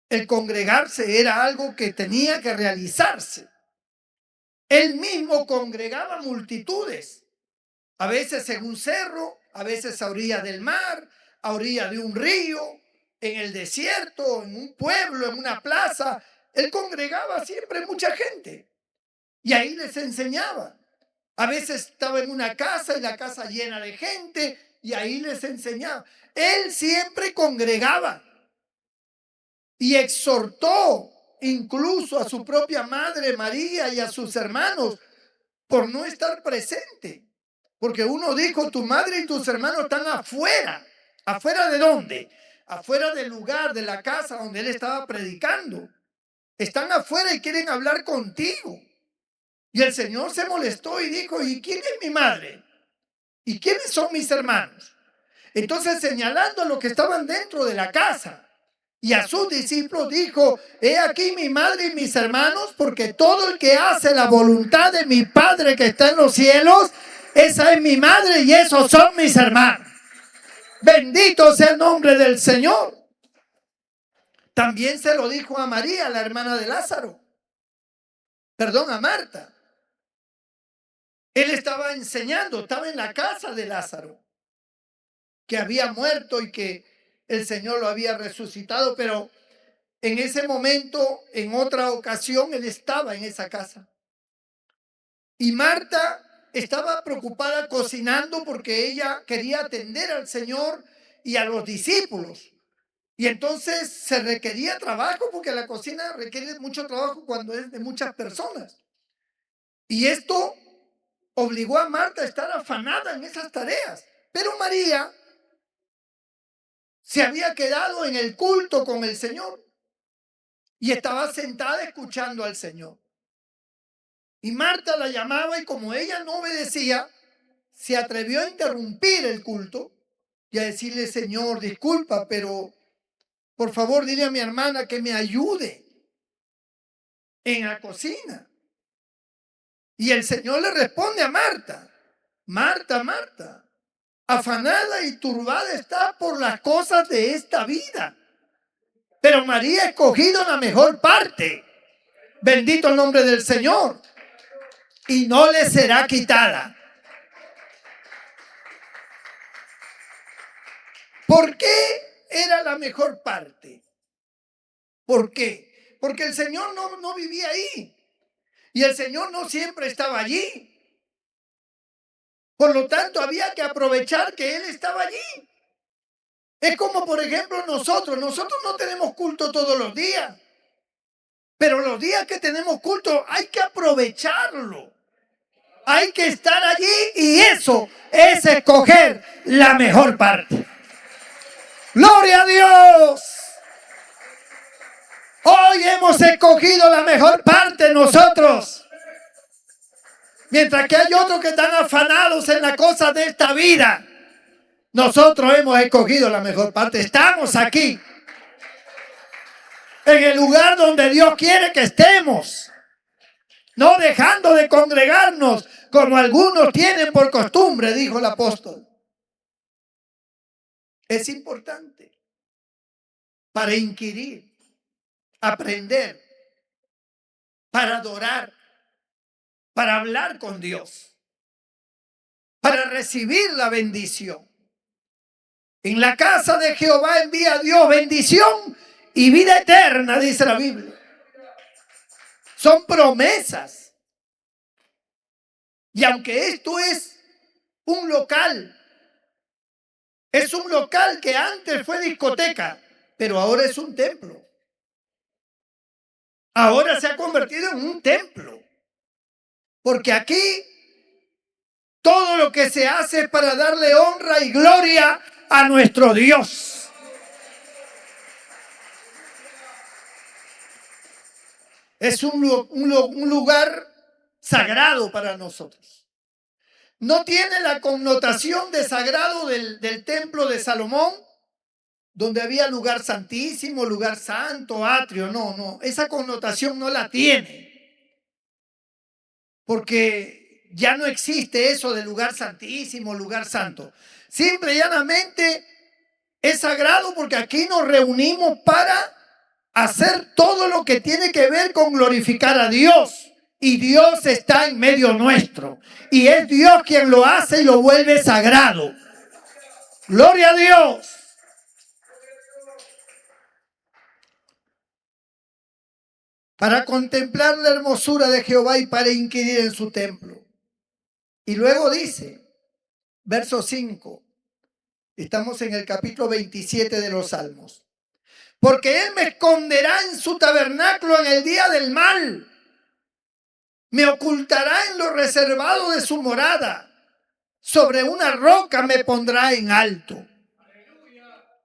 El congregarse era algo que tenía que realizarse. Él mismo congregaba multitudes, a veces en un cerro, a veces a orilla del mar, a orilla de un río, en el desierto, en un pueblo, en una plaza. Él congregaba siempre mucha gente y ahí les enseñaba. A veces estaba en una casa y la casa llena de gente y ahí les enseñaba. Él siempre congregaba y exhortó incluso a su propia madre María y a sus hermanos por no estar presente. Porque uno dijo, tu madre y tus hermanos están afuera. ¿Afuera de dónde? Afuera del lugar, de la casa donde él estaba predicando. Están afuera y quieren hablar contigo. Y el Señor se molestó y dijo, ¿y quién es mi madre? ¿Y quiénes son mis hermanos? Entonces, señalando a los que estaban dentro de la casa y a sus discípulos, dijo, he aquí mi madre y mis hermanos, porque todo el que hace la voluntad de mi Padre que está en los cielos, esa es mi madre y esos son mis hermanos. Bendito sea el nombre del Señor. También se lo dijo a María, la hermana de Lázaro. Perdón, a Marta. Él estaba enseñando, estaba en la casa de Lázaro, que había muerto y que el Señor lo había resucitado, pero en ese momento, en otra ocasión, él estaba en esa casa. Y Marta estaba preocupada cocinando porque ella quería atender al Señor y a los discípulos. Y entonces se requería trabajo porque la cocina requiere mucho trabajo cuando es de muchas personas. Y esto obligó a Marta a estar afanada en esas tareas. Pero María se había quedado en el culto con el Señor y estaba sentada escuchando al Señor. Y Marta la llamaba y como ella no obedecía, se atrevió a interrumpir el culto y a decirle, Señor, disculpa, pero por favor dile a mi hermana que me ayude en la cocina. Y el Señor le responde a Marta, Marta, Marta, afanada y turbada está por las cosas de esta vida, pero María ha escogido la mejor parte. Bendito el nombre del Señor. Y no le será quitada. ¿Por qué era la mejor parte? ¿Por qué? Porque el Señor no vivía ahí. Y el Señor no siempre estaba allí. Por lo tanto, había que aprovechar que Él estaba allí. Es como, por ejemplo, nosotros no tenemos culto todos los días. Pero los días que tenemos culto hay que aprovecharlo. Hay que estar allí y eso es escoger la mejor parte. ¡Gloria a Dios! Hoy hemos escogido la mejor parte nosotros. Mientras que hay otros que están afanados en las cosas de esta vida, nosotros hemos escogido la mejor parte. Estamos aquí, en el lugar donde Dios quiere que estemos, no dejando de congregarnos como algunos tienen por costumbre, dijo el apóstol. Es importante para inquirir, aprender, para adorar, para hablar con Dios, para recibir la bendición. En la casa de Jehová envía a Dios bendición y vida eterna, dice la Biblia. Son promesas. Y aunque esto es un local que antes fue discoteca, pero ahora es un templo. Ahora se ha convertido en un templo. Porque aquí todo lo que se hace es para darle honra y gloria a nuestro Dios. Es un lugar sagrado para nosotros. No tiene la connotación de sagrado del templo de Salomón, donde había lugar santísimo, lugar santo, atrio. No, esa connotación no la tiene. porque ya no existe eso de lugar santísimo, lugar santo. Simple y llanamente es sagrado porque aquí nos reunimos para hacer todo lo que tiene que ver con glorificar a Dios. Y Dios está en medio nuestro. Y es Dios quien lo hace y lo vuelve sagrado. Gloria a Dios. Para contemplar la hermosura de Jehová y para inquirir en su templo. Y luego dice, verso 5, estamos en el capítulo 27 de los Salmos. Porque Él me esconderá en su tabernáculo en el día del mal. Me ocultará en lo reservado de su morada. Sobre una roca me pondrá en alto.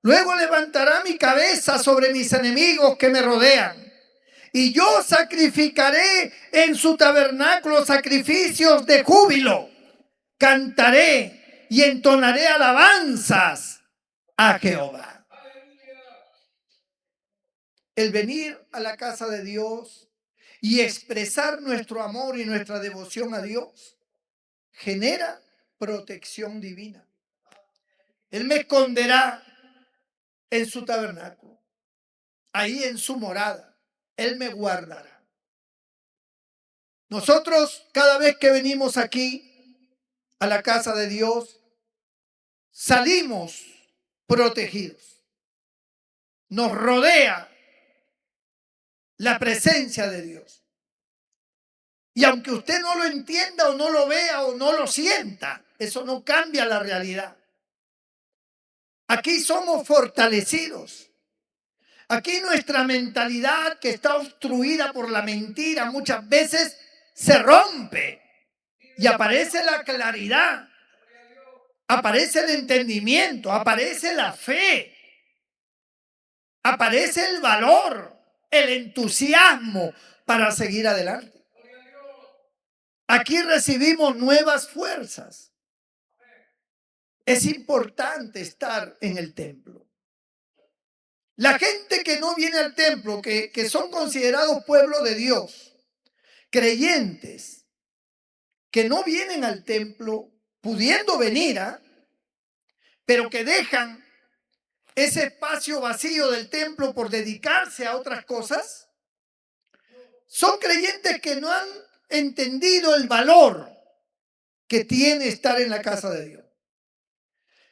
Luego levantará mi cabeza sobre mis enemigos que me rodean. Y yo sacrificaré en su tabernáculo sacrificios de júbilo. Cantaré y entonaré alabanzas a Jehová. El venir a la casa de Dios y expresar nuestro amor y nuestra devoción a Dios genera protección divina. Él me esconderá en su tabernáculo, ahí en su morada. Él me guardará. Nosotros, cada vez que venimos aquí a la casa de Dios, salimos protegidos. Nos rodea la presencia de Dios. Y aunque usted no lo entienda o no lo vea o no lo sienta, eso no cambia la realidad. Aquí somos fortalecidos. Aquí nuestra mentalidad, que está obstruida por la mentira, muchas veces se rompe y aparece la claridad, aparece el entendimiento, aparece la fe, aparece el valor, el entusiasmo para seguir adelante. Aquí recibimos nuevas fuerzas. Es importante estar en el templo. La gente que no viene al templo, que son considerados pueblo de Dios, creyentes, que no vienen al templo, pudiendo venir, pero que dejan ese espacio vacío del templo por dedicarse a otras cosas, son creyentes que no han entendido el valor que tiene estar en la casa de Dios.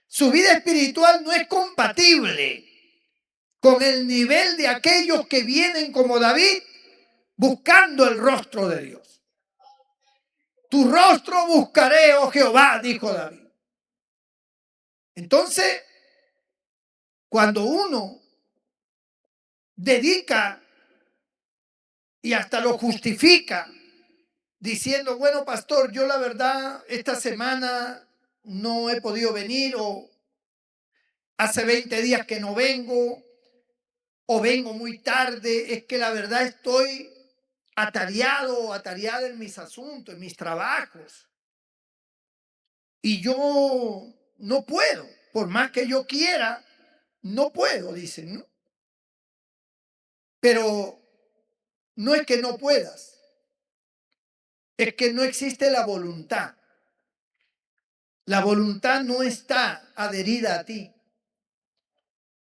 Su vida espiritual no es compatible con el nivel de aquellos que vienen como David buscando el rostro de Dios. Tu rostro buscaré, oh Jehová, dijo David. Entonces, cuando uno dedica y hasta lo justifica, diciendo, bueno, pastor, yo la verdad esta semana no he podido venir, o hace 20 días que no vengo, o vengo muy tarde, es que la verdad estoy atareado o atareada en mis asuntos, en mis trabajos. Y yo no puedo, por más que yo quiera, no puedo, dicen, ¿no? Pero no es que no puedas, es que no existe la voluntad. La voluntad no está adherida a ti.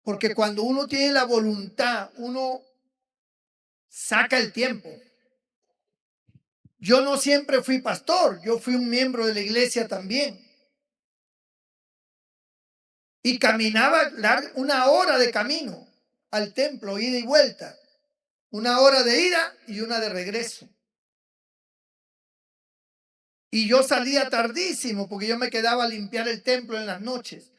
Porque cuando uno tiene la voluntad, uno saca el tiempo. Yo no siempre fui pastor, yo fui un miembro de la iglesia también. Y caminaba una hora de camino al templo, ida y vuelta. Una hora de ida y una de regreso. Y yo salía tardísimo porque yo me quedaba a limpiar el templo en las noches.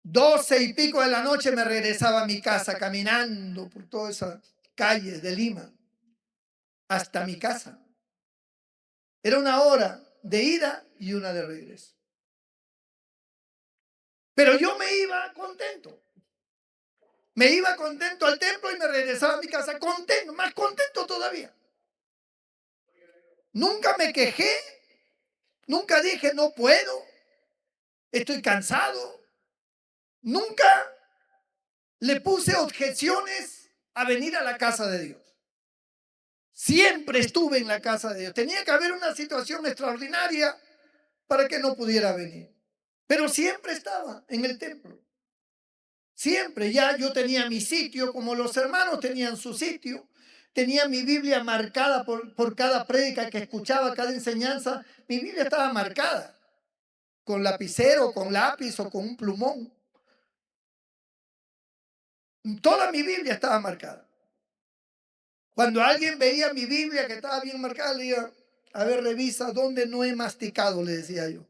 12 y pico de la noche me regresaba a mi casa caminando por todas esas calles de Lima hasta mi casa. Era una hora de ida y una de regreso. Pero yo me iba contento. Me iba contento al templo y me regresaba a mi casa contento, más contento todavía. Nunca me quejé, nunca dije no puedo, estoy cansado. Nunca le puse objeciones a venir a la casa de Dios. Siempre estuve en la casa de Dios. Tenía que haber una situación extraordinaria para que no pudiera venir. Pero siempre estaba en el templo. Siempre ya yo tenía mi sitio, como los hermanos tenían su sitio. Tenía mi Biblia marcada por cada prédica que escuchaba, cada enseñanza. Mi Biblia estaba marcada con lapicero, con lápiz o con un plumón. Toda mi Biblia estaba marcada. Cuando alguien veía mi Biblia que estaba bien marcada, le decía, a ver, revisa dónde no he masticado, le decía yo.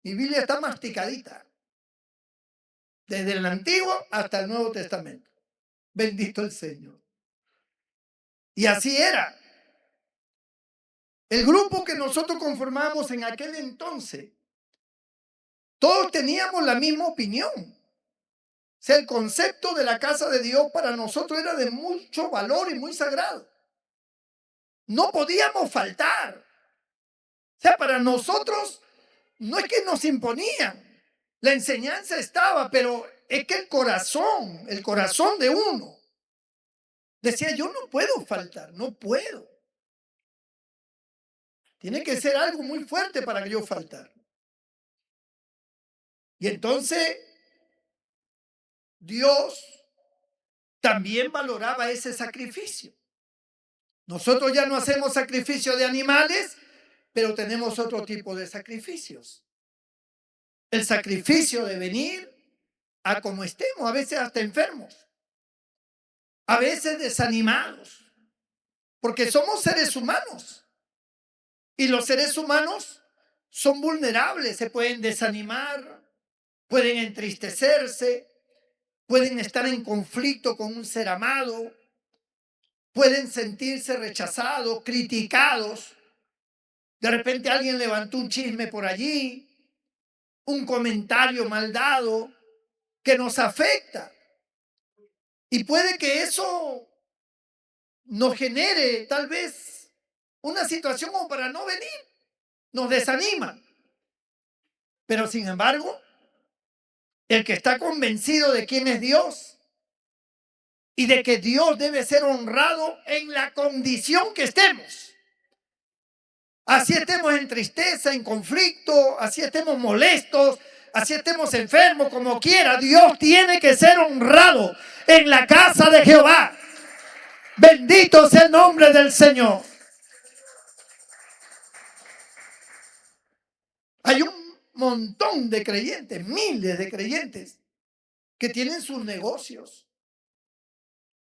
Mi Biblia está masticadita, desde el Antiguo hasta el Nuevo Testamento. Bendito el Señor. Y así era. El grupo que nosotros conformamos en aquel entonces, todos teníamos la misma opinión. O sea, el concepto de la casa de Dios para nosotros era de mucho valor y muy sagrado. No podíamos faltar. O sea, para nosotros no es que nos imponían. La enseñanza estaba, pero es que el corazón de uno, decía, yo no puedo faltar, no puedo. Tiene que ser algo muy fuerte para que yo faltar. Y entonces Dios también valoraba ese sacrificio. Nosotros ya no hacemos sacrificio de animales, pero tenemos otro tipo de sacrificios. El sacrificio de venir a como estemos, a veces hasta enfermos, a veces desanimados, porque somos seres humanos. Y los seres humanos son vulnerables, se pueden desanimar, pueden entristecerse, pueden estar en conflicto con un ser amado, pueden sentirse rechazados, criticados. De repente alguien levantó un chisme por allí, un comentario mal dado que nos afecta. Y puede que eso nos genere tal vez una situación como para no venir, nos desanima. Pero sin embargo, el que está convencido de quién es Dios y de que Dios debe ser honrado en la condición que estemos. Así estemos en tristeza, en conflicto, así estemos molestos, así estemos enfermos, como quiera, Dios tiene que ser honrado en la casa de Jehová. Bendito sea el nombre del Señor. Hay un montón de creyentes, miles de creyentes, que tienen sus negocios.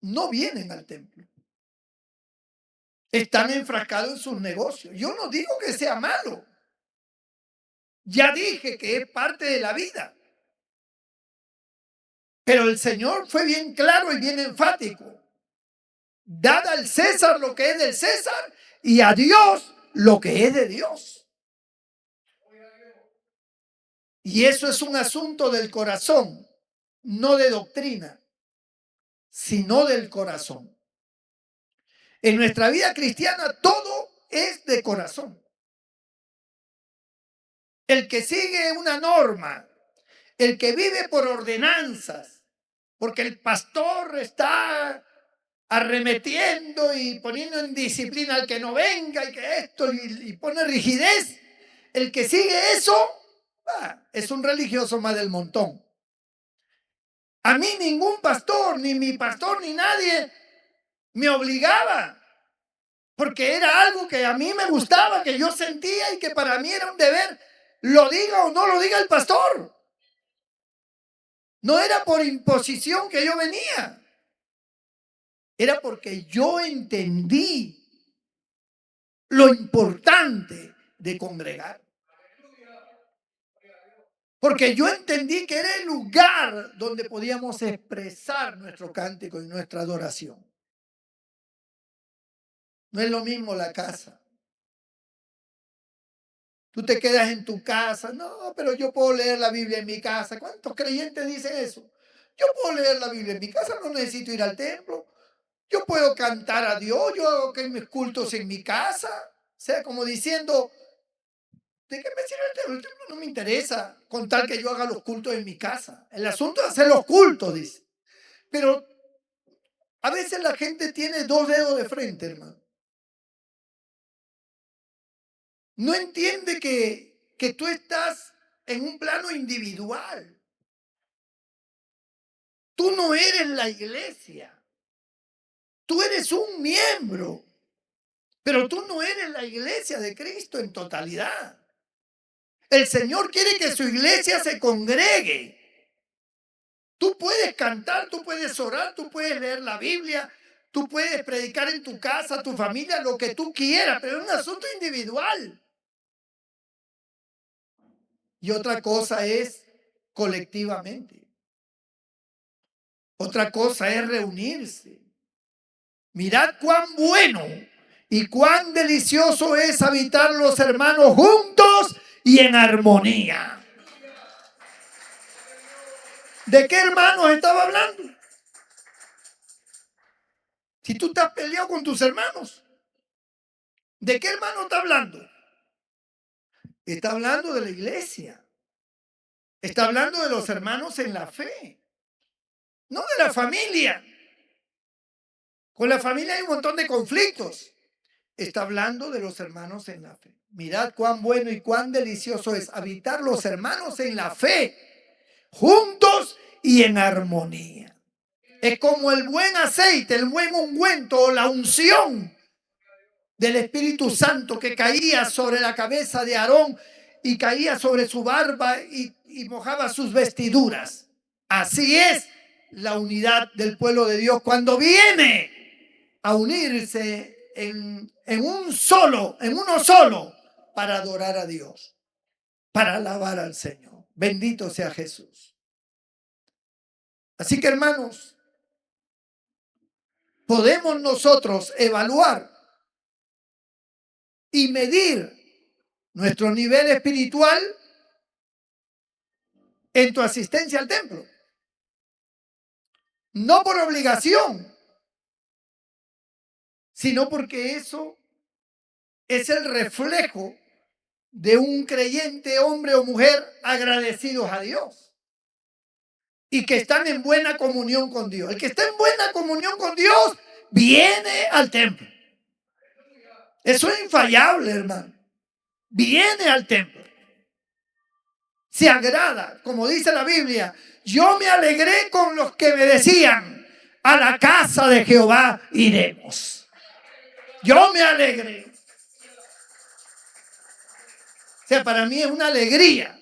No vienen al templo. Están enfrascados en sus negocios. Yo no digo que sea malo. Ya dije que es parte de la vida. Pero el Señor fue bien claro y bien enfático. Dad al César lo que es del César y a Dios lo que es de Dios. Y eso es un asunto del corazón, no de doctrina, sino del corazón. En nuestra vida cristiana todo es de corazón. El que sigue una norma, el que vive por ordenanzas, porque el pastor está arremetiendo y poniendo en disciplina al que no venga y que esto y pone rigidez, el que sigue eso es un religioso más del montón. A mí ningún pastor, ni mi pastor, ni nadie me obligaba, porque era algo que a mí me gustaba, que yo sentía y que para mí era un deber, lo diga o no lo diga el pastor. No era por imposición que yo venía, era porque yo entendí lo importante de congregar. Porque yo entendí que era el lugar donde podíamos expresar nuestro cántico y nuestra adoración. No es lo mismo la casa. Tú te quedas en tu casa. No, pero yo puedo leer la Biblia en mi casa. ¿Cuántos creyentes dicen eso? Yo puedo leer la Biblia en mi casa, no necesito ir al templo. Yo puedo cantar a Dios, yo hago que mis cultos en mi casa. O sea, como diciendo, ¿de qué me sirve el templo? El templo no me interesa con tal que yo haga los cultos en mi casa. El asunto es hacer los cultos, dice. Pero A veces la gente tiene dos dedos de frente, hermano. No entiende que tú estás en un plano individual. Tú no eres la iglesia. Tú eres un miembro. Pero tú no eres la iglesia de Cristo en totalidad. El Señor quiere que su iglesia se congregue. Tú puedes cantar, tú puedes orar, tú puedes leer la Biblia, tú puedes predicar en tu casa, tu familia, lo que tú quieras, pero es un asunto individual. Y otra cosa es colectivamente. Otra cosa es reunirse. Mirad cuán bueno y cuán delicioso es habitar los hermanos juntos y en armonía. ¿De qué hermanos estaba hablando? Si tú estás peleado con tus hermanos, ¿de qué hermano está hablando? Está hablando de la iglesia. Está hablando de los hermanos en la fe, no de la familia. Con la familia hay un montón de conflictos. Está hablando de los hermanos en la fe. Mirad cuán bueno y cuán delicioso es habitar los hermanos en la fe, juntos y en armonía. Es como el buen aceite, el buen ungüento, la unción del Espíritu Santo que caía sobre la cabeza de Aarón y caía sobre su barba y mojaba sus vestiduras. Así es la unidad del pueblo de Dios cuando viene a unirse en uno solo, para adorar a Dios, para alabar al Señor. Bendito sea Jesús. Así que, hermanos, podemos nosotros evaluar y medir nuestro nivel espiritual en tu asistencia al templo. No por obligación, sino porque eso es el reflejo de un creyente, hombre o mujer, agradecidos a Dios y que están en buena comunión con Dios. El que está en buena comunión con Dios viene al templo. Eso es infallable, hermano. Viene al templo. Se agrada, como dice la Biblia. Yo me alegré con los que me decían, a la casa de Jehová iremos. Yo me alegré. O sea, para mí es una alegría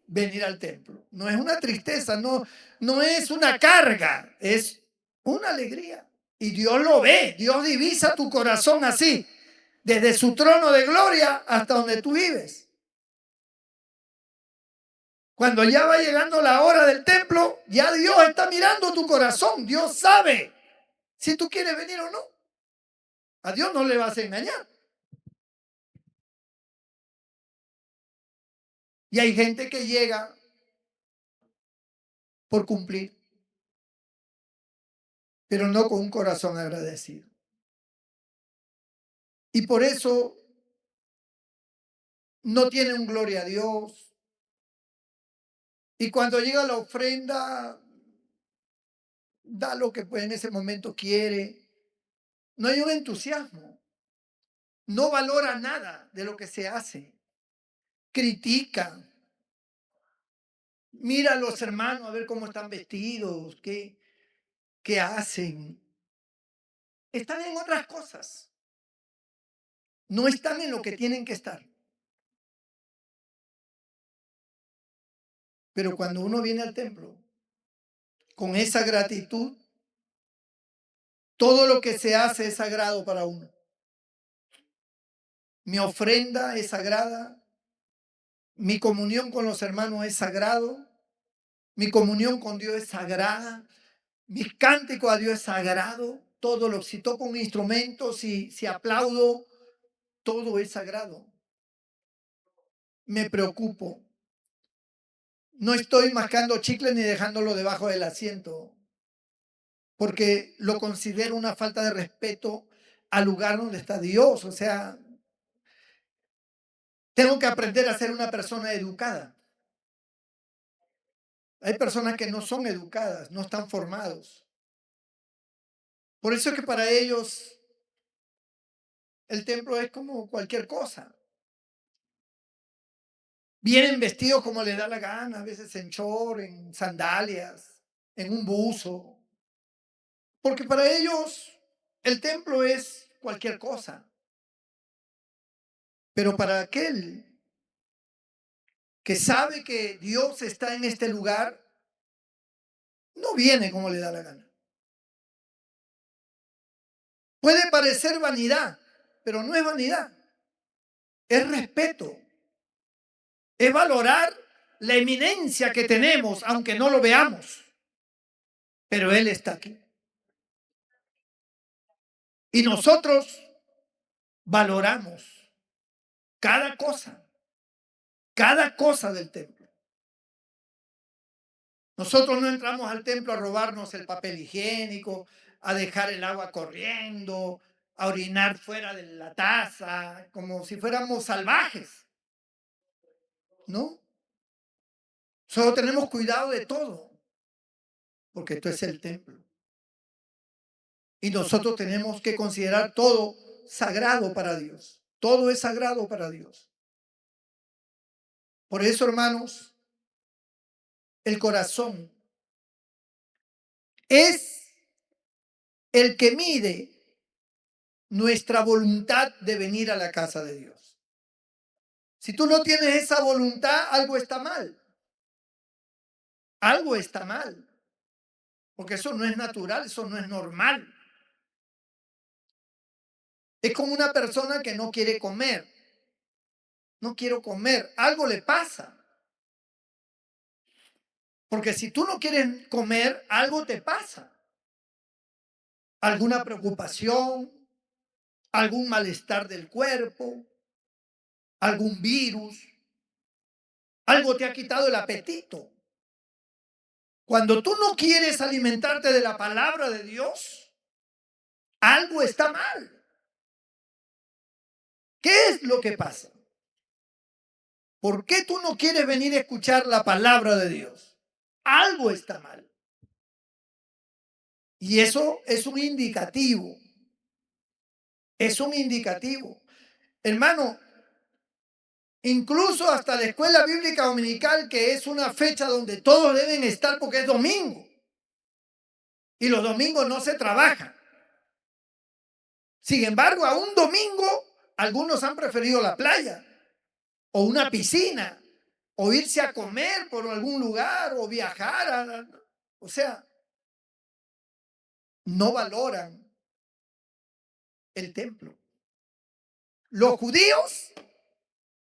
venir al templo. No es una tristeza, no es una carga, es una alegría. Y Dios lo ve, Dios divisa tu corazón así, desde su trono de gloria hasta donde tú vives. Cuando ya va llegando la hora del templo, ya Dios está mirando tu corazón. Dios sabe si tú quieres venir o no. A Dios no le vas a engañar. Y hay gente que llega por cumplir, pero no con un corazón agradecido. Y por eso no tiene un gloria a Dios. Y cuando llega la ofrenda, da lo que pues en ese momento quiere. No hay un entusiasmo. No valora nada de lo que se hace. Critica. Mira a los hermanos a ver cómo están vestidos, qué hacen. Están en otras cosas. No están en lo que tienen que estar. Pero cuando uno viene al templo con esa gratitud, todo lo que se hace es sagrado para uno. Mi ofrenda es sagrada, mi comunión con los hermanos es sagrado, mi comunión con Dios es sagrada, mi cántico a Dios es sagrado, todo lo, si toco un instrumento, si aplaudo, todo es sagrado. Me preocupo. No estoy mascando chicle ni dejándolo debajo del asiento, porque lo considero una falta de respeto al lugar donde está Dios. O sea, tengo que aprender a ser una persona educada. Hay personas que no son educadas, no están formados. Por eso es que para ellos el templo es como cualquier cosa. Vienen vestidos como les da la gana, a veces en short, en sandalias, en un buzo. Porque para ellos el templo es cualquier cosa. Pero para aquel que sabe que Dios está en este lugar, no viene como le da la gana. Puede parecer vanidad, pero no es vanidad. Es respeto. Es valorar la eminencia que tenemos, aunque no lo veamos. Pero Él está aquí. Y nosotros valoramos cada cosa del templo. Nosotros no entramos al templo a robarnos el papel higiénico, a dejar el agua corriendo, a orinar fuera de la taza, como si fuéramos salvajes, ¿no? Solo tenemos cuidado de todo, porque esto es el templo. Y nosotros tenemos que considerar todo sagrado para Dios. Todo es sagrado para Dios. Por eso, hermanos, el corazón es el que mide nuestra voluntad de venir a la casa de Dios. Si tú no tienes esa voluntad, algo está mal. Algo está mal. Porque eso no es natural, eso no es normal. Es como una persona que no quiere comer. No quiero comer. Algo le pasa. Porque si tú no quieres comer, algo te pasa. Alguna preocupación, algún malestar del cuerpo, algún virus. Algo te ha quitado el apetito. Cuando tú no quieres alimentarte de la palabra de Dios, algo está mal. ¿Qué es lo que pasa? ¿Por qué tú no quieres venir a escuchar la palabra de Dios? Algo está mal. Y eso es un indicativo. Es un indicativo. Hermano, incluso hasta la escuela bíblica dominical, que es una fecha donde todos deben estar porque es domingo. Y los domingos no se trabaja. Sin embargo, a un domingo, algunos han preferido la playa o una piscina o irse a comer por algún lugar o viajar. O sea, no valoran el templo. Los judíos,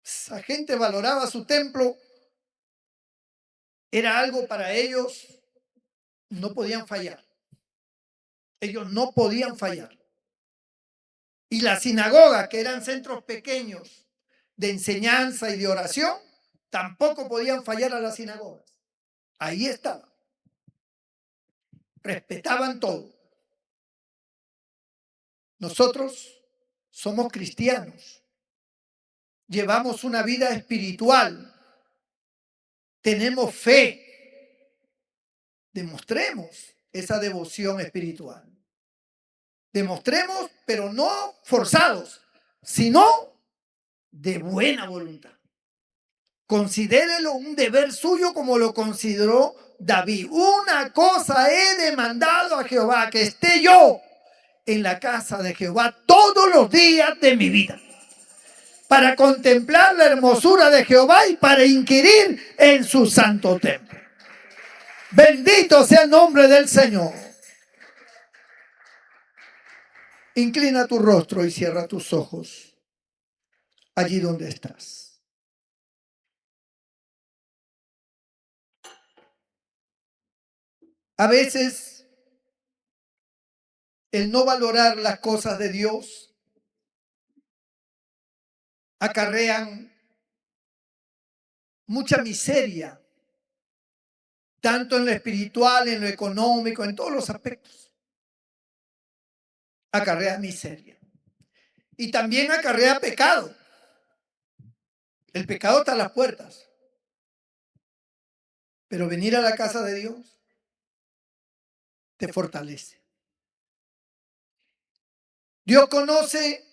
esa gente valoraba su templo, era algo para ellos, no podían fallar. Ellos no podían fallar. Y las sinagogas, que eran centros pequeños de enseñanza y de oración, tampoco podían fallar a las sinagogas. Ahí estaban. Respetaban todo. Nosotros somos cristianos. Llevamos una vida espiritual. Tenemos fe. Demostremos esa devoción espiritual. Demostremos, pero no forzados, sino de buena voluntad. Considérelo un deber suyo como lo consideró David. Una cosa he demandado a Jehová, que esté yo en la casa de Jehová todos los días de mi vida, para contemplar la hermosura de Jehová y para inquirir en su santo templo. Bendito sea el nombre del Señor. Inclina tu rostro y cierra tus ojos allí donde estás. A veces el no valorar las cosas de Dios acarrean mucha miseria, tanto en lo espiritual, en lo económico, en todos los aspectos. Acarrea miseria. Y también acarrea pecado. El pecado está a las puertas. Pero venir a la casa de Dios te fortalece. Dios conoce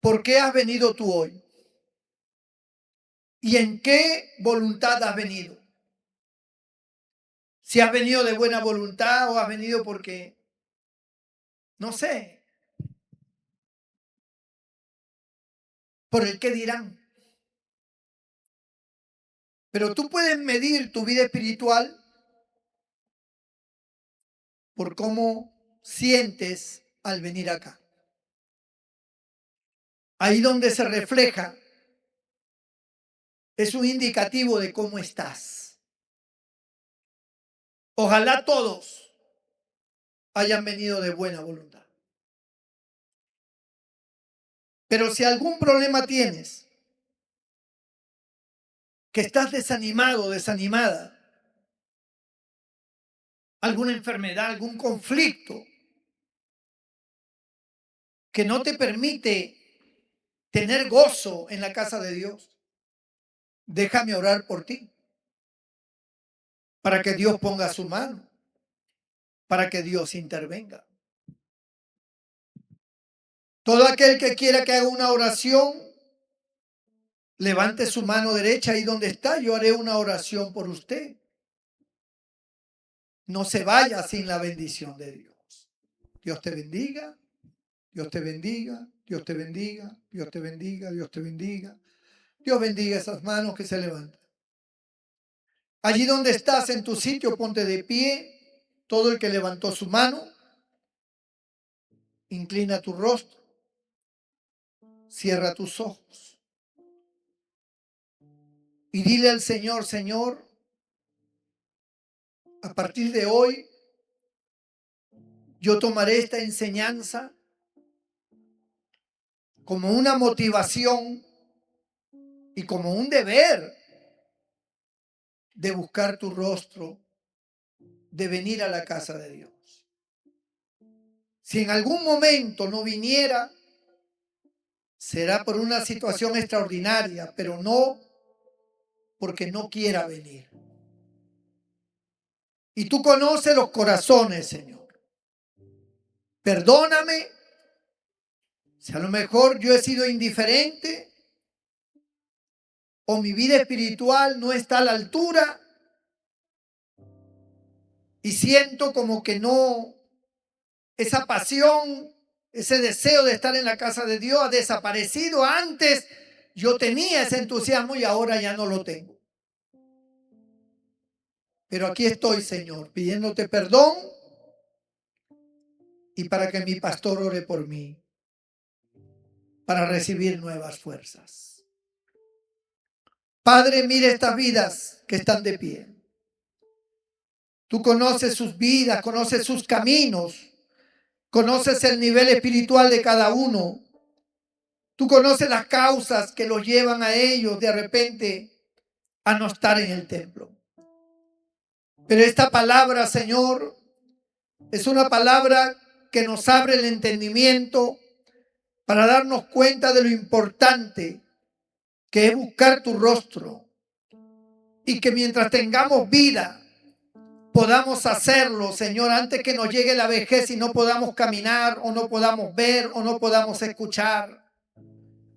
por qué has venido tú hoy y en qué voluntad has venido. Si has venido de buena voluntad o has venido porque, no sé, por el qué dirán. Pero tú puedes medir tu vida espiritual por cómo sientes al venir acá. Ahí donde se refleja es un indicativo de cómo estás. Ojalá todos hayan venido de buena voluntad. Pero si algún problema tienes, que estás desanimado, desanimada, alguna enfermedad, algún conflicto que no te permite tener gozo en la casa de Dios, déjame orar por ti, para que Dios ponga su mano, para que Dios intervenga. Todo aquel que quiera que haga una oración, levante su mano derecha ahí donde está, yo haré una oración por usted. No se vaya sin la bendición de Dios. Dios te bendiga, Dios te bendiga, Dios te bendiga, Dios te bendiga, Dios te bendiga. Dios bendiga esas manos que se levantan. Allí donde estás en tu sitio, ponte de pie. Todo el que levantó su mano, inclina tu rostro, cierra tus ojos y dile al Señor, Señor, a partir de hoy yo tomaré esta enseñanza como una motivación y como un deber de buscar tu rostro, de venir a la casa de Dios. Si en algún momento no viniera, será por una situación extraordinaria, pero no porque no quiera venir. Y tú conoces los corazones, Señor. Perdóname si a lo mejor yo he sido indiferente o mi vida espiritual no está a la altura y siento como que no, esa pasión, ese deseo de estar en la casa de Dios ha desaparecido. Antes yo tenía ese entusiasmo y ahora ya no lo tengo. Pero aquí estoy, Señor, pidiéndote perdón y para que mi pastor ore por mí, para recibir nuevas fuerzas. Padre, mire estas vidas que están de pie. Tú conoces sus vidas, conoces sus caminos, conoces el nivel espiritual de cada uno. Tú conoces las causas que los llevan a ellos de repente a no estar en el templo. Pero esta palabra, Señor, es una palabra que nos abre el entendimiento para darnos cuenta de lo importante que es buscar tu rostro y que mientras tengamos vida podamos hacerlo, Señor, antes que nos llegue la vejez y no podamos caminar o no podamos ver o no podamos escuchar,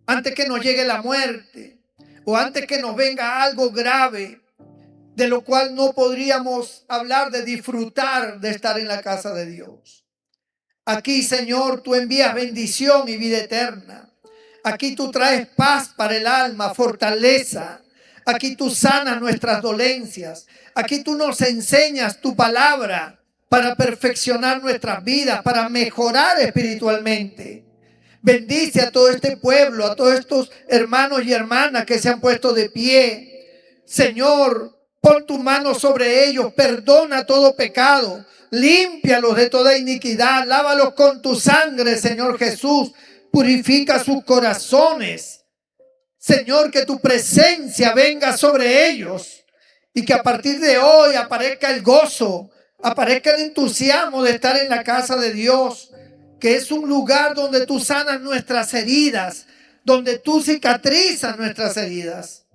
antes que nos llegue la muerte o antes que nos venga algo grave de lo cual no podríamos hablar de disfrutar de estar en la casa de Dios. Aquí, Señor, tú envías bendición y vida eterna. Aquí tú traes paz para el alma, fortaleza. Aquí tú sanas nuestras dolencias. Aquí tú nos enseñas tu palabra para perfeccionar nuestras vidas, para mejorar espiritualmente. Bendice a todo este pueblo, a todos estos hermanos y hermanas que se han puesto de pie. Señor, pon tu mano sobre ellos, perdona todo pecado, límpialos de toda iniquidad, lávalos con tu sangre, Señor Jesús, purifica sus corazones. Señor, que tu presencia venga sobre ellos y que a partir de hoy aparezca el gozo, aparezca el entusiasmo de estar en la casa de Dios, que es un lugar donde tú sanas nuestras heridas, donde tú cicatrizas nuestras heridas.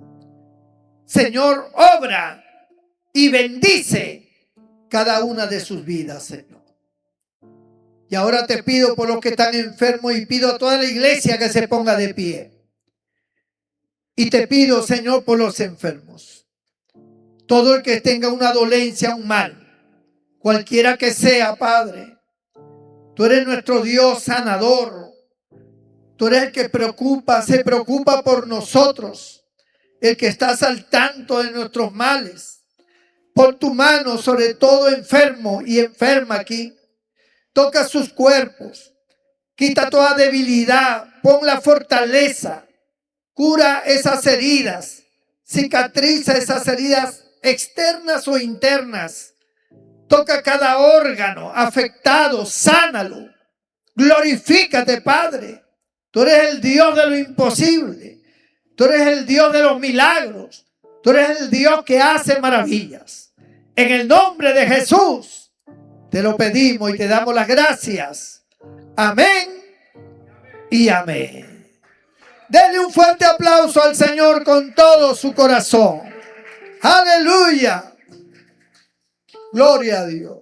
Señor, obra y bendice cada una de sus vidas, Señor. Y ahora te pido por los que están enfermos y pido a toda la iglesia que se ponga de pie. Y te pido, Señor, por los enfermos. Todo el que tenga una dolencia, un mal, cualquiera que sea, Padre. Tú eres nuestro Dios sanador. Tú eres el que se preocupa por nosotros. El que estás al tanto de nuestros males. Pon tu mano sobre todo enfermo y enferma aquí. Toca sus cuerpos. Quita toda debilidad. Pon la fortaleza. Cura esas heridas. Cicatriza esas heridas externas o internas. Toca cada órgano afectado. Sánalo. Glorifícate, Padre. Tú eres el Dios de lo imposible. Tú eres el Dios de los milagros. Tú eres el Dios que hace maravillas. En el nombre de Jesús te lo pedimos y te damos las gracias. Amén y amén. Denle un fuerte aplauso al Señor con todo su corazón. Aleluya. Gloria a Dios.